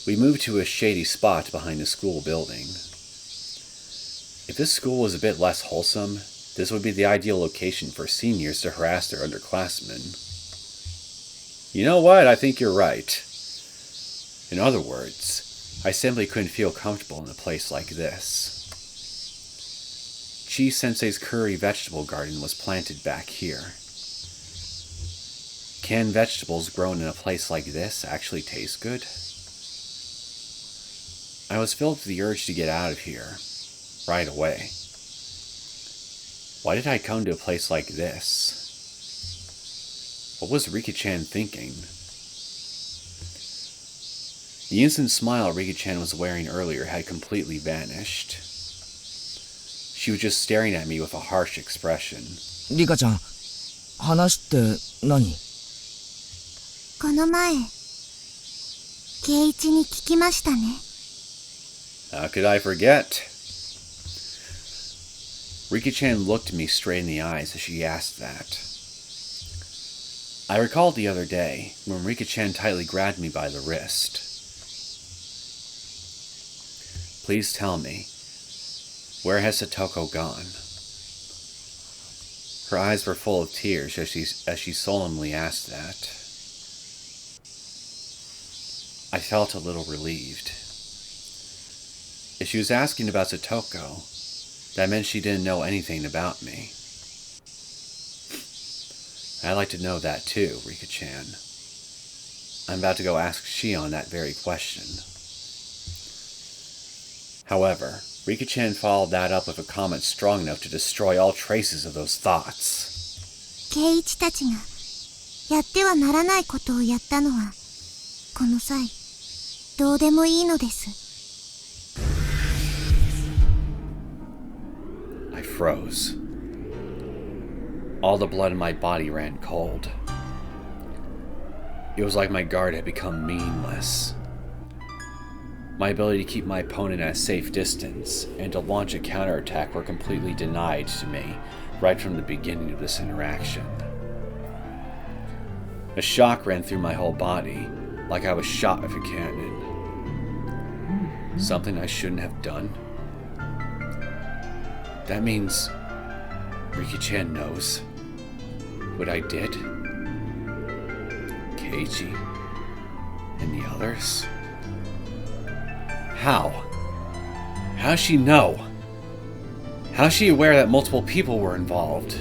We moved to a shady spot behind the school building. If this school was a bit less wholesome, this would be the ideal location for seniors to harass their underclassmen. You know what? I think you're right. In other words, I simply couldn't feel comfortable in a place like this. Chi-sensei's curry vegetable garden was planted back here. Can vegetables grown in a place like this actually taste good? I was filled with the urge to get out of here, right away. Why did I come to a place like this? What was Rika-chan thinking? The instant smile Rika-chan was wearing earlier had completely vanished. She was just staring at me with a harsh expression.
リカちゃん、話って何？
この前、ケイイチに聞きましたね。
How could I forget? Rika-chan looked me straight in the eyes as she asked that. I recalled the other day when Rika-chan tightly grabbed me by the wrist. Please tell me, where has Satoko gone? Her eyes were full of tears as she solemnly asked that. I felt a little relieved. If she was asking about Satoko, that meant she didn't know anything about me. I'd like to know that too, Rika-chan. I'm about to go ask Shion that very question. However, Rika-chan followed that up with a comment strong enough to destroy all traces of those thoughts.
ケイイチたちがやってはならないことをやったのは、この際、どうでもいいのです。
I froze. All the blood in my body ran cold. It was like my guard had become meaningless. My ability to keep my opponent at a safe distance and to launch a counterattack were completely denied to me right from the beginning of this interaction. A shock ran through my whole body, like I was shot with a cannon. Something I shouldn't have done? That means Rika-chan knows what I did? Keiichi and the others? How? How's she know? How's she aware that multiple people were involved?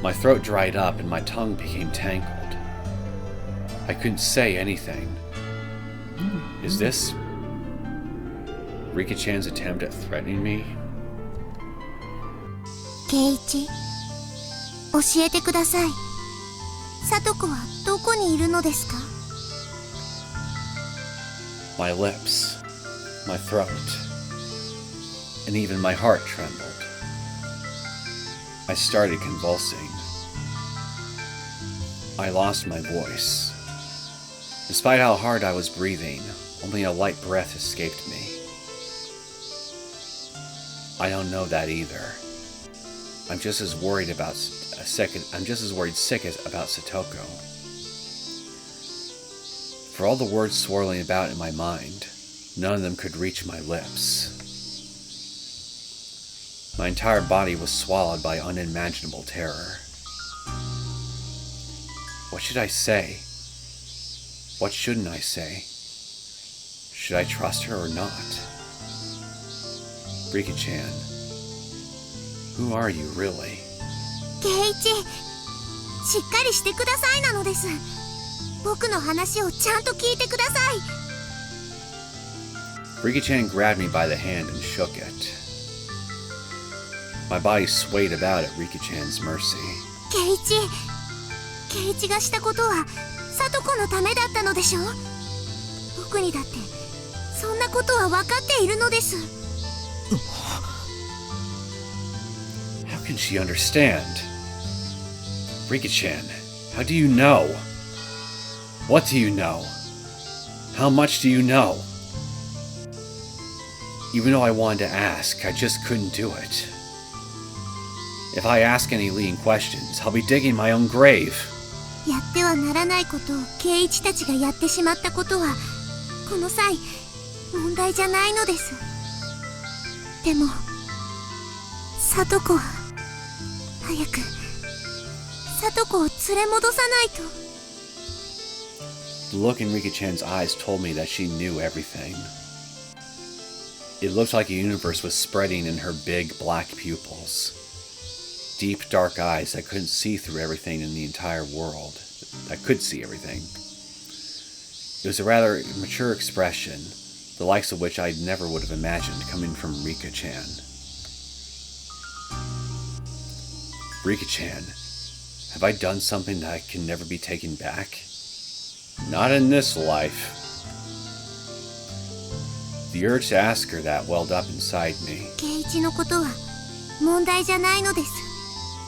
My throat dried up and my tongue became tangled. I couldn't say anything. Is this Rika-chan's attempt at threatening me?
ケイイチ、教えてください。サトコはどこにいるのですか？
My lips, my throat, and even my heart trembled. I started convulsing. I lost my voice. Despite how hard I was breathing, only a light breath escaped me. I don't know that either. I'm just as worried about sick as about Satoko. For all the words swirling about in my mind, none of them could reach my lips. My entire body was swallowed by unimaginable terror. What should I say? What shouldn't I say? Should I trust her or not? Rika-chan, who are you really?
圭一、しっかりしてくださいなのです。僕の話をちゃんと聞いてください。
Rika-chan grabbed me by the hand and shook it. My body swayed about at Rika-chan's mercy.
圭一がしたことは聡子のためだったのでしょ。僕にだってそんなことは分かっているのです。
How can she understand? Rika-chan, how do you know? What do you know? How much do you know? Even though I wanted to ask, I just couldn't do it. If I ask any leading questions, I'll be digging my own grave.
やってはならないことを圭一たちがやってしまったことはこの際問題じゃないのです。でも聡子は早く聡子を連れ戻さないと。
The look in Rika-chan's eyes told me that she knew everything. It looked like a universe was spreading in her big black pupils. Deep, dark eyes that couldn't see through everything in the entire world. That could see everything. It was a rather mature expression, the likes of which I never would have imagined coming from Rika-chan. Rika-chan, have I done something that can never be taken back? Not in this life. The urge to ask her that welled up inside me.
圭一のことは問題じゃないのです。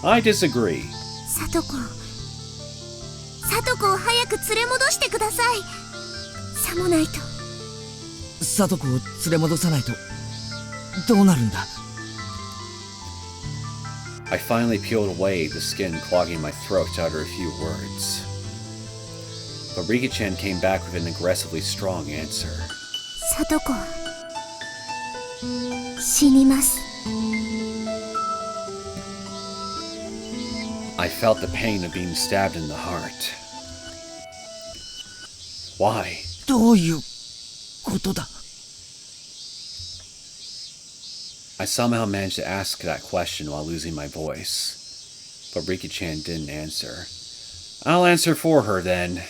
I disagree.
聡子を早く連れ戻してください。さもないと
聡子を連れ戻さないとどうなるんだ。
I finally peeled away the skin clogging my throat to utter a few words. But Rika-chan came back with an aggressively strong answer.
聡子は死にます。
I felt the pain of being stabbed in the heart. Why?
どういうことだ。
I somehow managed to ask that question while losing my voice. But Rika-chan didn't answer. I'll answer for her then.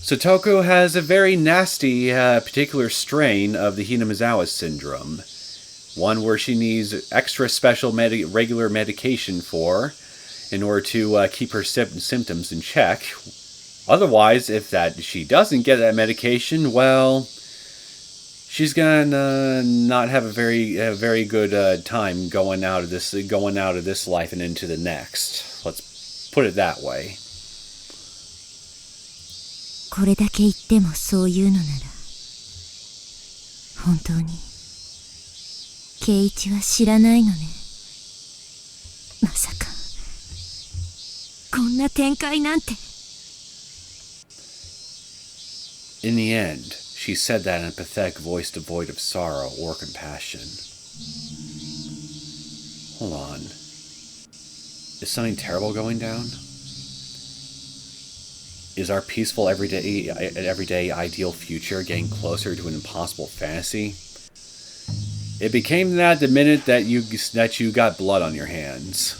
Satoko has a very nasty particular strain of the Hinamizawa syndrome. One where she needs extra special regular medication for in order to keep her symptoms in check. Otherwise, if she doesn't get that medication, well, she's gonna not have a very good time going out of this life and into the next. Let's put it that way.
これだけ言ってもそういうのなら本当に圭一は知らないのね。まさかこんな展開なんて。
In the end, she said that in a pathetic voice devoid of sorrow or compassion. Hold on. Is something terrible going down? Is our peaceful everyday ideal future getting closer to an impossible fantasy? It became that the minute that you got blood on your hands.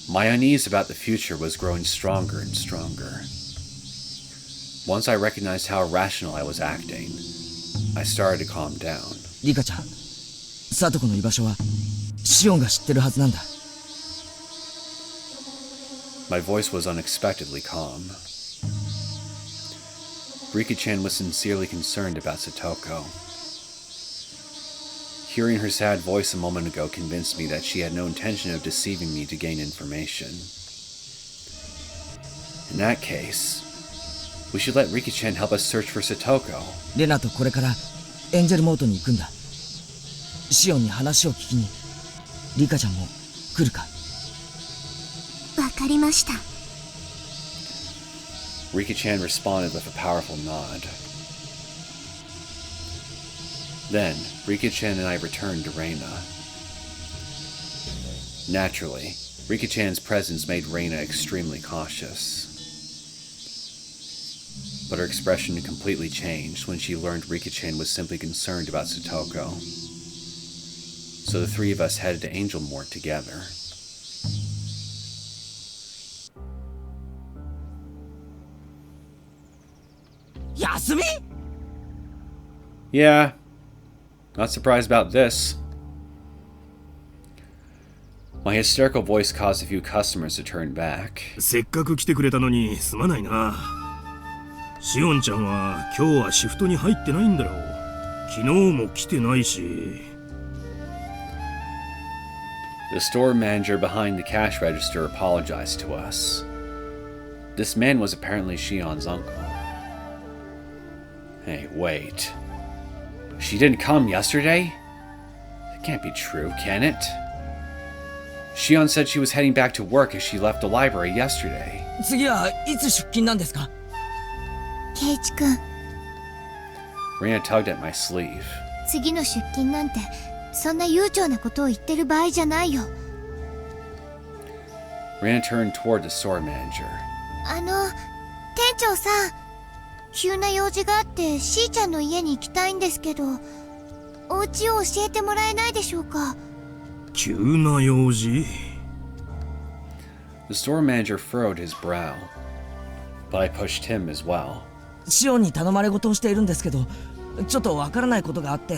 My unease about the future was growing stronger and stronger. Once I recognized how irrational I was acting, I started to calm down.
リカちゃん、聡子の居場所はシオンが知ってるはずなんだ。
My voice was unexpectedly calm. Rika-chan was sincerely concerned about Satoko. Hearing her sad voice a moment ago convinced me that she had no intention of deceiving me to gain information. In that case, we should let Rika-chan help us search for Satoko.
レナとこれからエンジェルモードに行くんだ。シオンに話を聞きに。リカちゃんも来るか？
わかりました。
Rika-chan responded with a powerful nod. Then, Rika-chan and I returned to Reina. Naturally, Rika-chan's presence made Reina extremely cautious. But her expression completely changed when she learned Rika-chan was simply concerned about Satoko. So the three of us headed to Angel Mort together.
Yasumi?
Yeah, not surprised about this. My hysterical voice caused a few customers to turn back.
せっかく来てくれたのにすまないな。シオンちゃんは今日はシフトに入ってないんだろう。昨日も来てないし。
The store manager behind the cash register apologized to us. This man was apparently Shion's uncle. Hey, wait. She didn't come yesterday? That can't be true, can it? Shion said she was heading back to work as she left the library yesterday.
次はいつ出勤なんですか？
ケイチ君、
Reina tugged at my sleeve.
次の出勤なんてそんな悠長なことを言ってる場合じゃないよ。
Reina turned toward the store manager.
店長さん、急な用事があってしーちゃんの家に行きたいんですけど、お家を教えてもらえないでしょうか？
急な用事？
The store manager furrowed his brow, but I pushed him as well.
シオンに頼まれ事をしているんですけど、ちょっとわからないことがあって。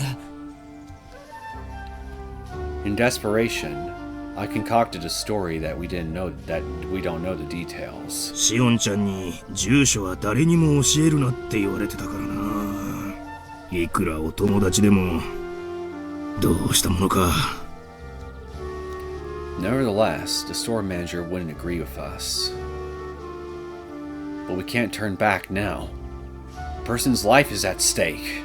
In desperation, I concocted a story that we don't know the details.
シオンちゃんに住所は誰にも教えるなって言われてたからな。いくらお友達でもどうしたものか。
Nevertheless, the store manager wouldn't agree with us. But we can't turn back now. A person's life is at stake.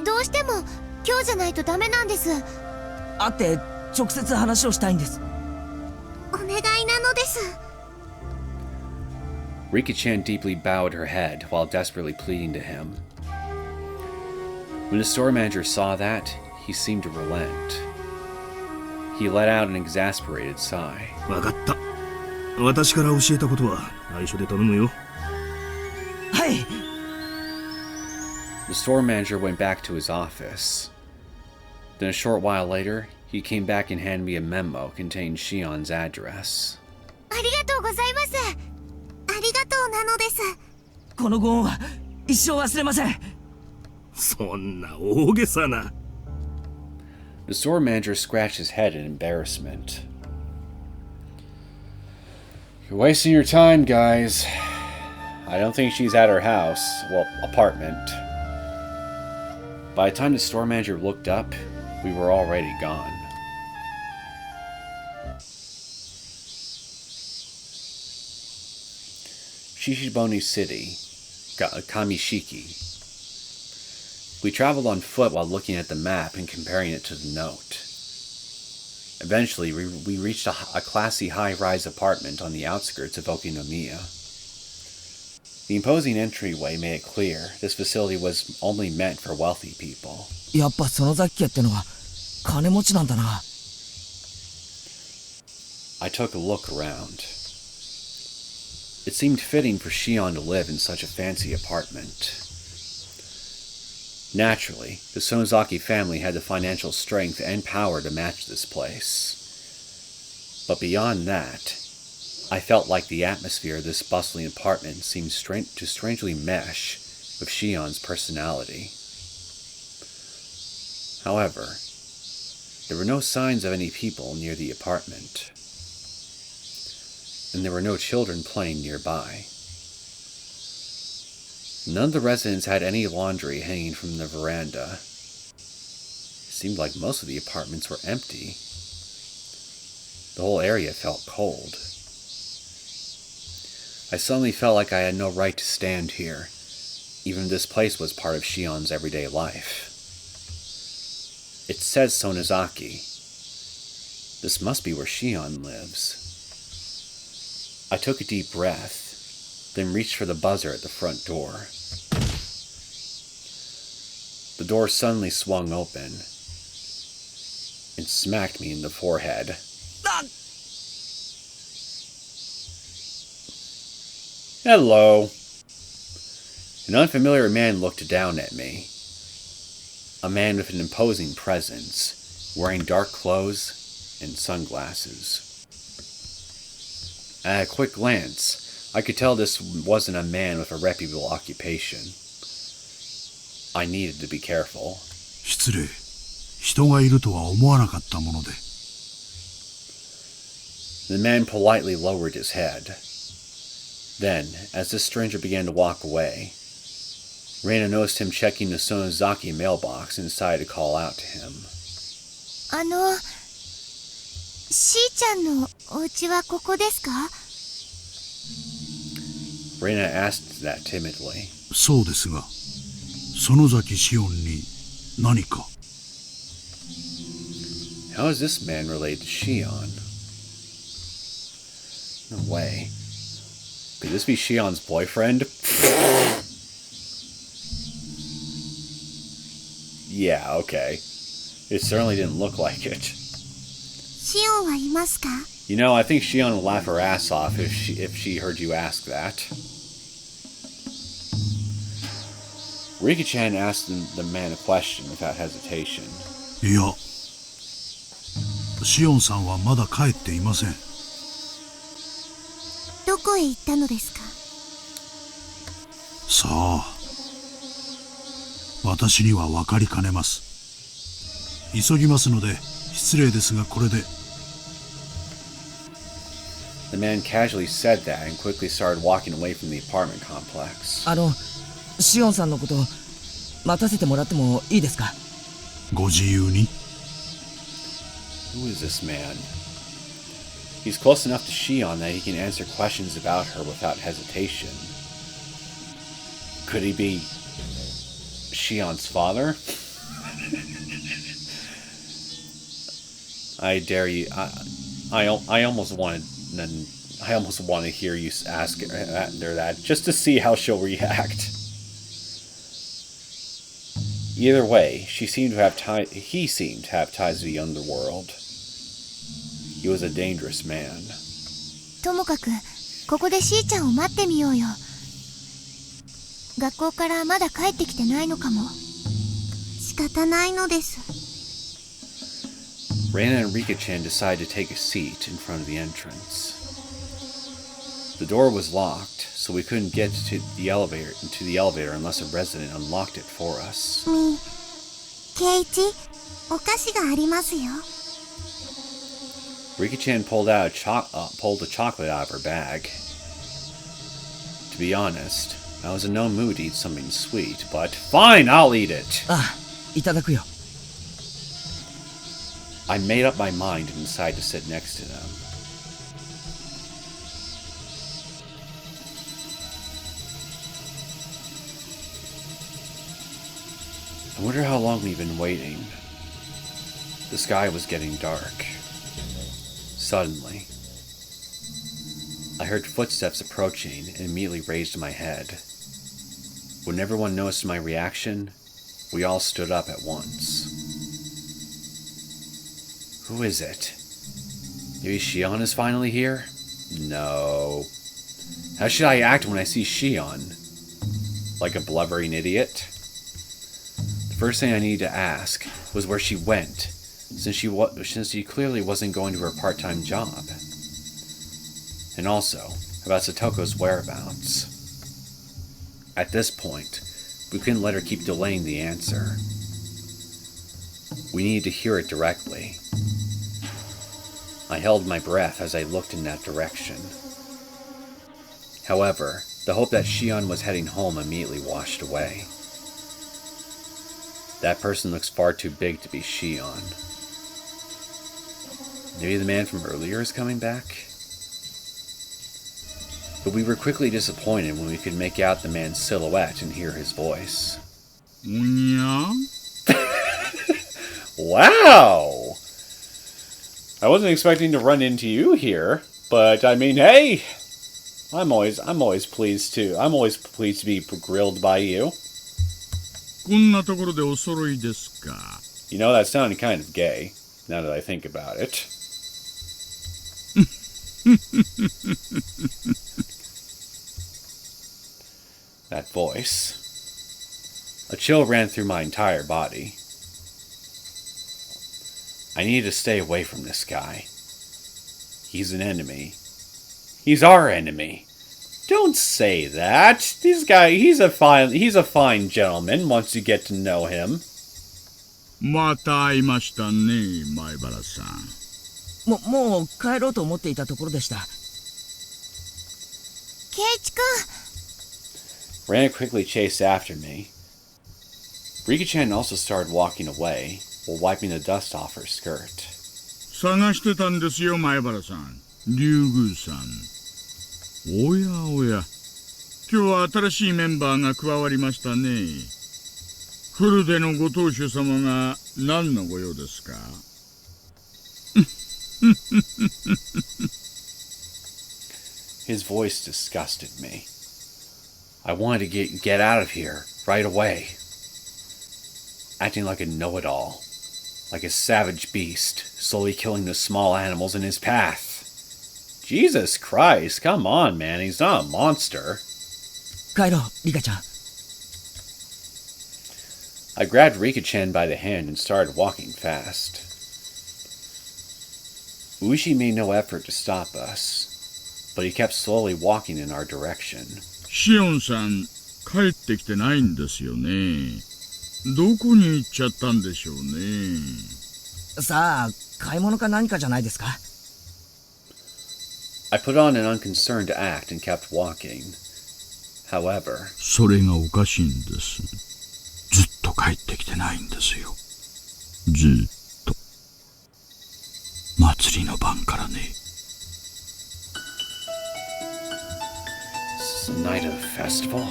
どうしても今日じゃないとダメなんです。
会って直接話をしたいんです。
お願いなのです。
Rika-chan deeply bowed her head while desperately pleading to him. When the store manager saw that, he seemed to relent. He let out an exasperated sigh.
わかった。私から教えたことは内緒で頼むよ。
はい。
The store manager went back to his office. Then a short while later, he came back and handed me a memo containing Shion's address.
ありがとうございます。ありがとうなのです。
このご恩は一生忘れません。
そんな大げさな。
The store manager scratched his head in embarrassment. You're wasting your time, guys. I don't think she's at her house. Well, apartment. By the time the store manager looked up, we were already gone. Shishibone City, Kamishiki. We traveled on foot while looking at the map and comparing it to the note. Eventually, we reached a classy high-rise apartment on the outskirts of Okinomiya. The imposing entryway made it clear this facility was only meant for wealthy people.
やっぱその雑記ってのは金持ちなんだな。
I took a look around. It seemed fitting for Shion to live in such a fancy apartment. Naturally, the Sonozaki family had the financial strength and power to match this place. But beyond that, I felt like the atmosphere of this bustling apartment seemed to strangely mesh with Shion's personality. However, there were no signs of any people near the apartment, and there were no children playing nearby. None of the residents had any laundry hanging from the veranda. It seemed like most of the apartments were empty. The whole area felt cold. I I suddenly felt like I had no right to stand here, even if this place was part of Shion's everyday life. It says Sonozaki. This must be where Shion lives. I took a deep breath, then reached for the buzzer at the front door. The door suddenly swung open and smacked me in the forehead. Hello. An unfamiliar man looked down at me. A man with an imposing presence, wearing dark clothes and sunglasses. At a quick glance, I could tell this wasn't a man with a reputable occupation. I needed to be careful.
失礼。人がいるとは思わなかったもので。
The man politely lowered his head. Then, as this stranger began to walk away, Reina noticed him checking the Sonozaki mailbox and decided to call out to him.
しーちゃんのお家はここですか?
Reina asked that timidly.
そうですが、園崎シオンに何か?
How is this man related to Shion? No way. Could this be Shion's boyfriend? Yeah, okay. It certainly didn't look like it.
シオンはいますか?
You know, I think Shion would laugh her ass off if she heard you ask that. Rika-chan asked the man a question without hesitation.
いや、シオンさんはまだ帰っていません。
どこへ行ったのですか?
さあ、私には分かりかねます。急ぎますので失礼ですがこれで。
The man casually said that and quickly started walking away from the apartment complex.
シオンさんのこと待たせてもらってもいいですか?
ご自由に。
Who is this man? He's close enough to Shion that he can answer questions about her without hesitation. Could he be Shion's father? I dare you. I almost want to hear you ask her that just to see how she'll react. Either way, he seemed to have ties to the underworld. He was a dangerous man.
ともかくここでしーちゃんを待ってみようよ。学校からまだ帰ってきてないのかも。仕方ないのです。
Reina and Rika-chan decided to take a seat in front of the entrance. The door was locked, so we couldn't get to the elevator unless a resident unlocked it for us.
ケイチ、お菓子がありますよ。
Rika-chan pulled a chocolate out of her bag. To be honest, I was in no mood to eat something sweet, but fine, I'll eat it.
いただくよ。
I made up my mind and decided to sit next to them. I wonder how long we've been waiting. The sky was getting dark. Suddenly, I heard footsteps approaching and immediately raised my head. When everyone noticed my reaction, we all stood up at once. Who is it? Maybe Shion is finally here? No. How should I act when I see Shion? Like a blubbering idiot? The first thing I needed to ask was where she went, since she clearly wasn't going to her part-time job. And also, about Satoko's whereabouts. At this point, we couldn't let her keep delaying the answer. We needed to hear it directly. I held my breath as I looked in that direction. However, the hope that Shion was heading home immediately washed away. That person looks far too big to be Shion. Maybe the man from earlier is coming back? but we were quickly disappointed when we could make out the man's silhouette and hear his voice.
Yeah?
Wow! I wasn't expecting to run into you here, but I mean, hey! I'm always pleased to be grilled by you.
こんなところでお揃いですか。
You know, that sounded kind of gay, now that I think about it. That voice. A chill ran through my entire body. I needed to stay away from this guy. He's an enemy. He's our enemy. Don't say that. This guy, he's a fine gentleman once you get to know him.
また会いましたね、前原さん。
もう帰ろうと思っていたところでした。
圭一くん。
Rana quickly chased after me. Rika-chan also started walking away while wiping the dust off her skirt.
探してたんですよ、前原さん。竜宮さん。おやおや、今日は新しいメンバーが加わりましたね。フルでのご当主様が何のご用ですか？
His voice disgusted me. I wanted to get out of here right away. Acting like a know-it-all. Like a savage beast, slowly killing the small animals in his path. Jesus Christ, come on, man, he's not a monster.
帰ろう、リカちゃん。
I grabbed Rika-chan by the hand and started walking fast. Ooshi made no effort to stop us, but he kept slowly walking in our direction.
シオンさん、帰ってきてないんですよね。どこに行っちゃったんでしょうね。
さあ、買い物か何かじゃないですか。
I put on an unconcerned act and kept walking. However,
それがおかしいんです。ずっと帰ってきてないんですよ。ずっと。祭りの晩からね。
This is the night of the festival.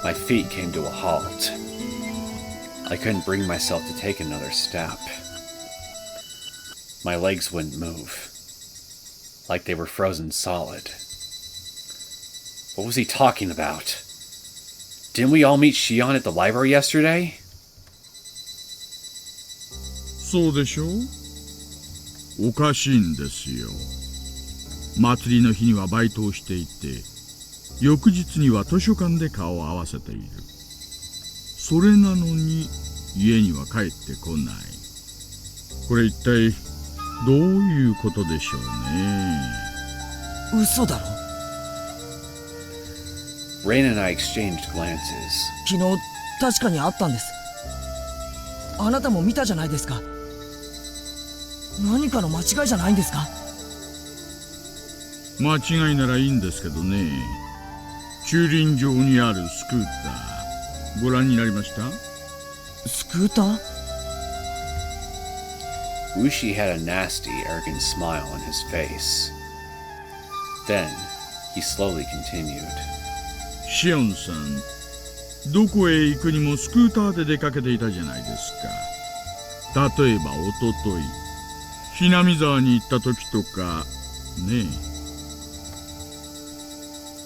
My feet came to a halt. I couldn't bring myself to take another step. My legs wouldn't move, like they were frozen solid. What was he talking about? Didn't we all meet Shion at the library yesterday?
そうでしょう？おかしいんですよ。祭りの日にはバイトをしていて、翌日には図書館で顔を合わせている。それなのに家には帰ってこない。これ一体どういうことでしょうね。
嘘だろ。
Rain and I exchanged glances.
昨日確かにあったんです。あなたも見たじゃないですか。何かの間違いじゃないんですか？
間違いならいいんですけどね。駐輪場にあるスクーターご覧になりました？
スクーター？
Ooshi had a nasty, arrogant smile on his face. Then, he slowly continued.
シオンさん、どこへ行くにもスクーターで出かけていたじゃないですか。例えばおととい、ひなみ沢に行った時とか、ねえ。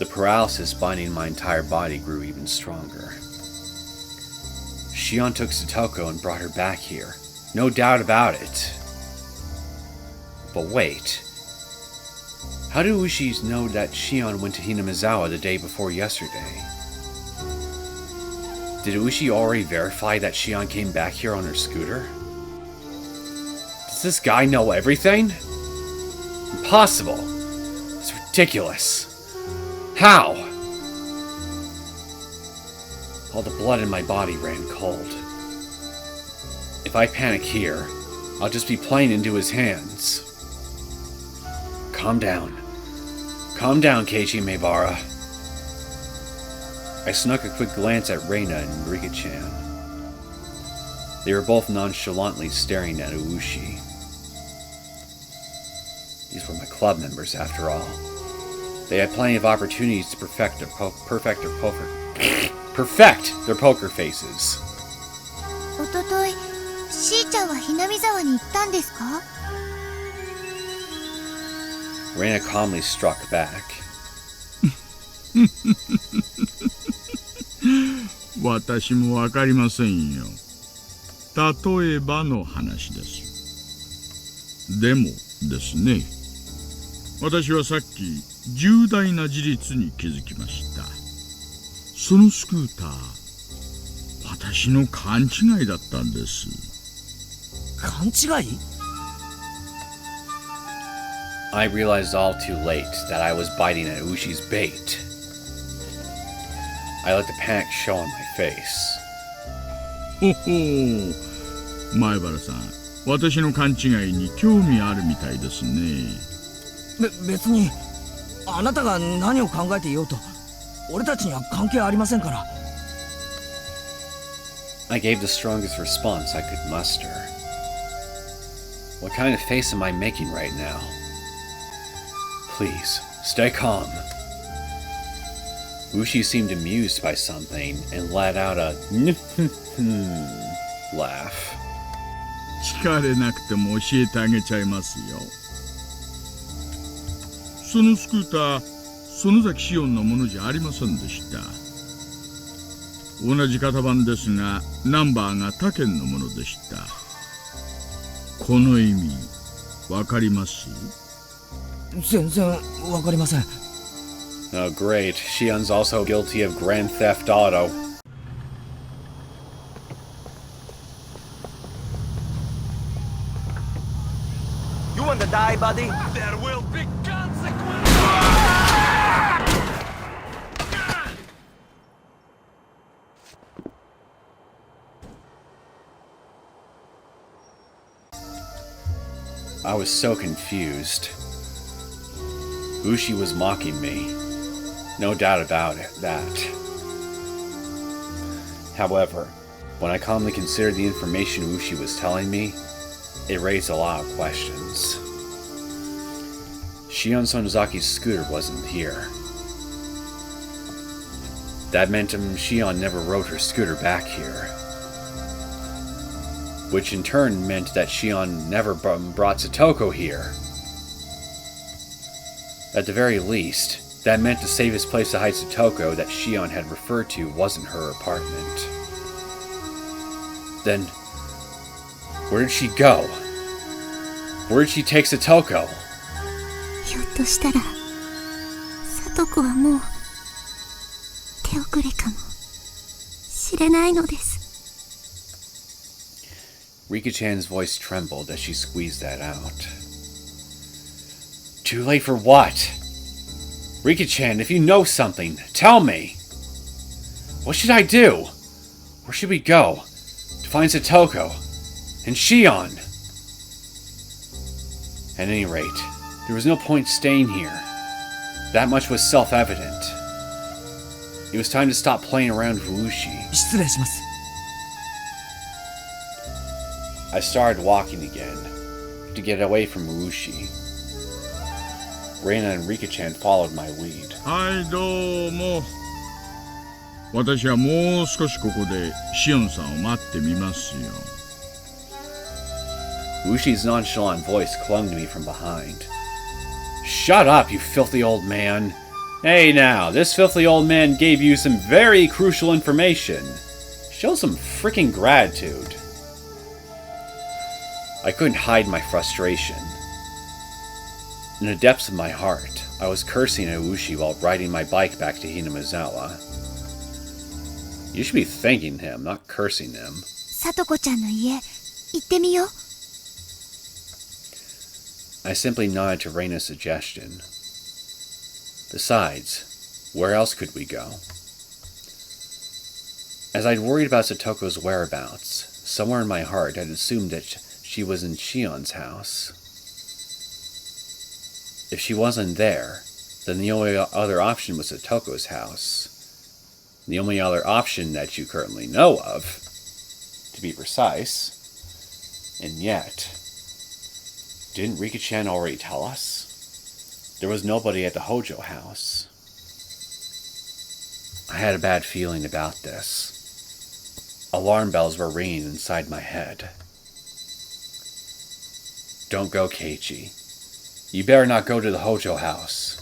The paralysis binding my entire body grew even stronger. Shion took Satoko and brought her back here. No doubt about it. But wait. How do Ooshi know that Shion went to Hinamizawa the day before yesterday? Did Ooshi already verify that Shion came back here on her scooter? Does this guy know everything? Impossible. It's ridiculous. How? All the blood in my body ran cold. If I panic here, I'll just be playing into his hands. Calm down. Calm down, Keiichi Maebara. I snuck a quick glance at Reina and Rika-chan. They were both nonchalantly staring at Ooshi. These were my club members, after all. They had plenty of opportunities to perfect their poker faces.
おとといしーちゃんはひなみ沢に行ったんですか？
Reina calmly struck back.
私もわかりませんよ。例えばの話です。でもですね、私はさっき重大な事実に気づきました。そのスクーター、私の勘違いだったんです。
勘違い？
I realized all too late that I was biting at Ooshi's bait. I let the panic show on my face.
ほほう、前原さん、私の勘違いに興味あるみたいですね。
別にあなたが何を考えていようと俺たちには関係ありませんから。
I gave the strongest response I could muster. What kind of face am I making right now? Please, stay calm. Ooshi seemed amused by something and let out a laugh.
聞かれなくても教えてあげちゃいますよ。そのスクーター、園崎シオンのものじゃありませんでした。同じ型番ですが、ナンバーが他県のものでした。この意味、わかります？
全然わかりません。
Oh great, Shion's also guilty of Grand Theft Auto.
You want to die, buddy? There will be consequences!
I was so confused. Ooshi was mocking me. No doubt about that. However, when I calmly considered the information Ooshi was telling me, it raised a lot of questions. Shion Sonozaki's scooter wasn't here. That meant Shion never rode her scooter back here. Which in turn meant that Shion never brought Satoko here. At the very least, that meant the safest place to hide Satoko that Shion had referred to wasn't her apartment. Then, where did she go? Where did she take Satoko?
ひょっとしたら聡子はもう手遅れかもしれないのです。
Rika-chan's voice trembled as she squeezed that out. Too late for what? Rika-chan, if you know something, tell me! What should I do? Where should we go? To find Satoko and Shion? At any rate, there was no point staying here. That much was self-evident. It was time to stop playing around with Ooshi.
失礼します。
I started walking again, to get away from Ooshi. Reina and Rika-chan followed my lead.
はい、どうも。私はもう少しここでシオンさんを待ってみますよ。
Ooshi's nonchalant voice clung to me from behind. Shut up, you filthy old man! Hey now, this filthy old man gave you some very crucial information. Show some freaking gratitude. I couldn't hide my frustration. In the depths of my heart, I was cursing at Ooshi while riding my bike back to Hinamizawa. You should be thanking him, not cursing him.
聡子ちゃんの家行ってみよう。
I simply nodded to Reina's suggestion. Besides, where else could we go? As I'd worried about Satoko's whereabouts, somewhere in my heart I'd assumed that she was in Shion's house. If she wasn't there, then the only other option was Satoko's house. The only other option that you currently know of, to be precise. And yet, didn't Rika-chan already tell us? There was nobody at the Hojo house. I had a bad feeling about this. Alarm bells were ringing inside my head. Don't go, Keiichi. You better not go to the Hojo house.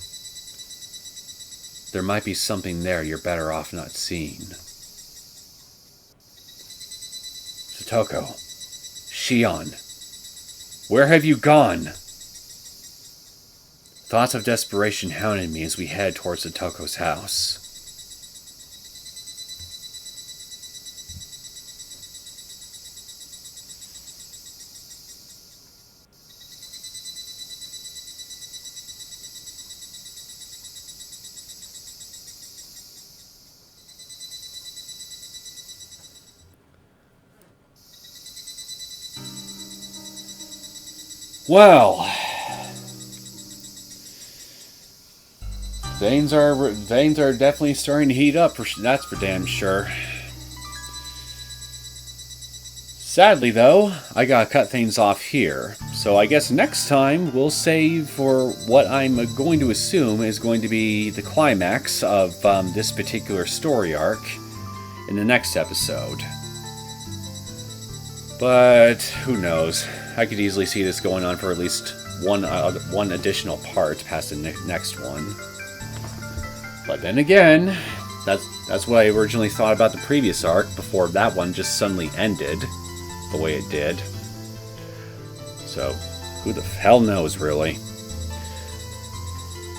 There might be something there you're better off not seeing. Satoko. Shion. Where have you gone? Thoughts of desperation hounded me as we head towards Satoko's house. Well, things are definitely starting to heat up. That's for damn sure. Sadly, though, I gotta cut things off here. So I guess next time we'll save for what I'm going to assume is going to be the climax of this particular story arc in the next episode. But who knows? I could easily see this going on for at least one additional part past the next one. But then again, that's what I originally thought about the previous arc before that one just suddenly ended the way it did. So, who the hell knows, really?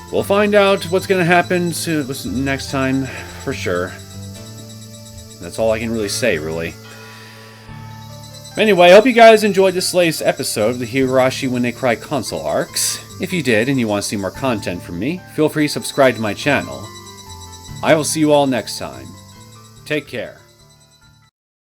We'll find out what's going to happen next time, for sure. That's all I can really say, really. Anyway, I hope you guys enjoyed this latest episode of the Higurashi When They Cry console arcs. If you did and you want to see more content from me, feel free to subscribe to my channel. I will see you all next time. Take care.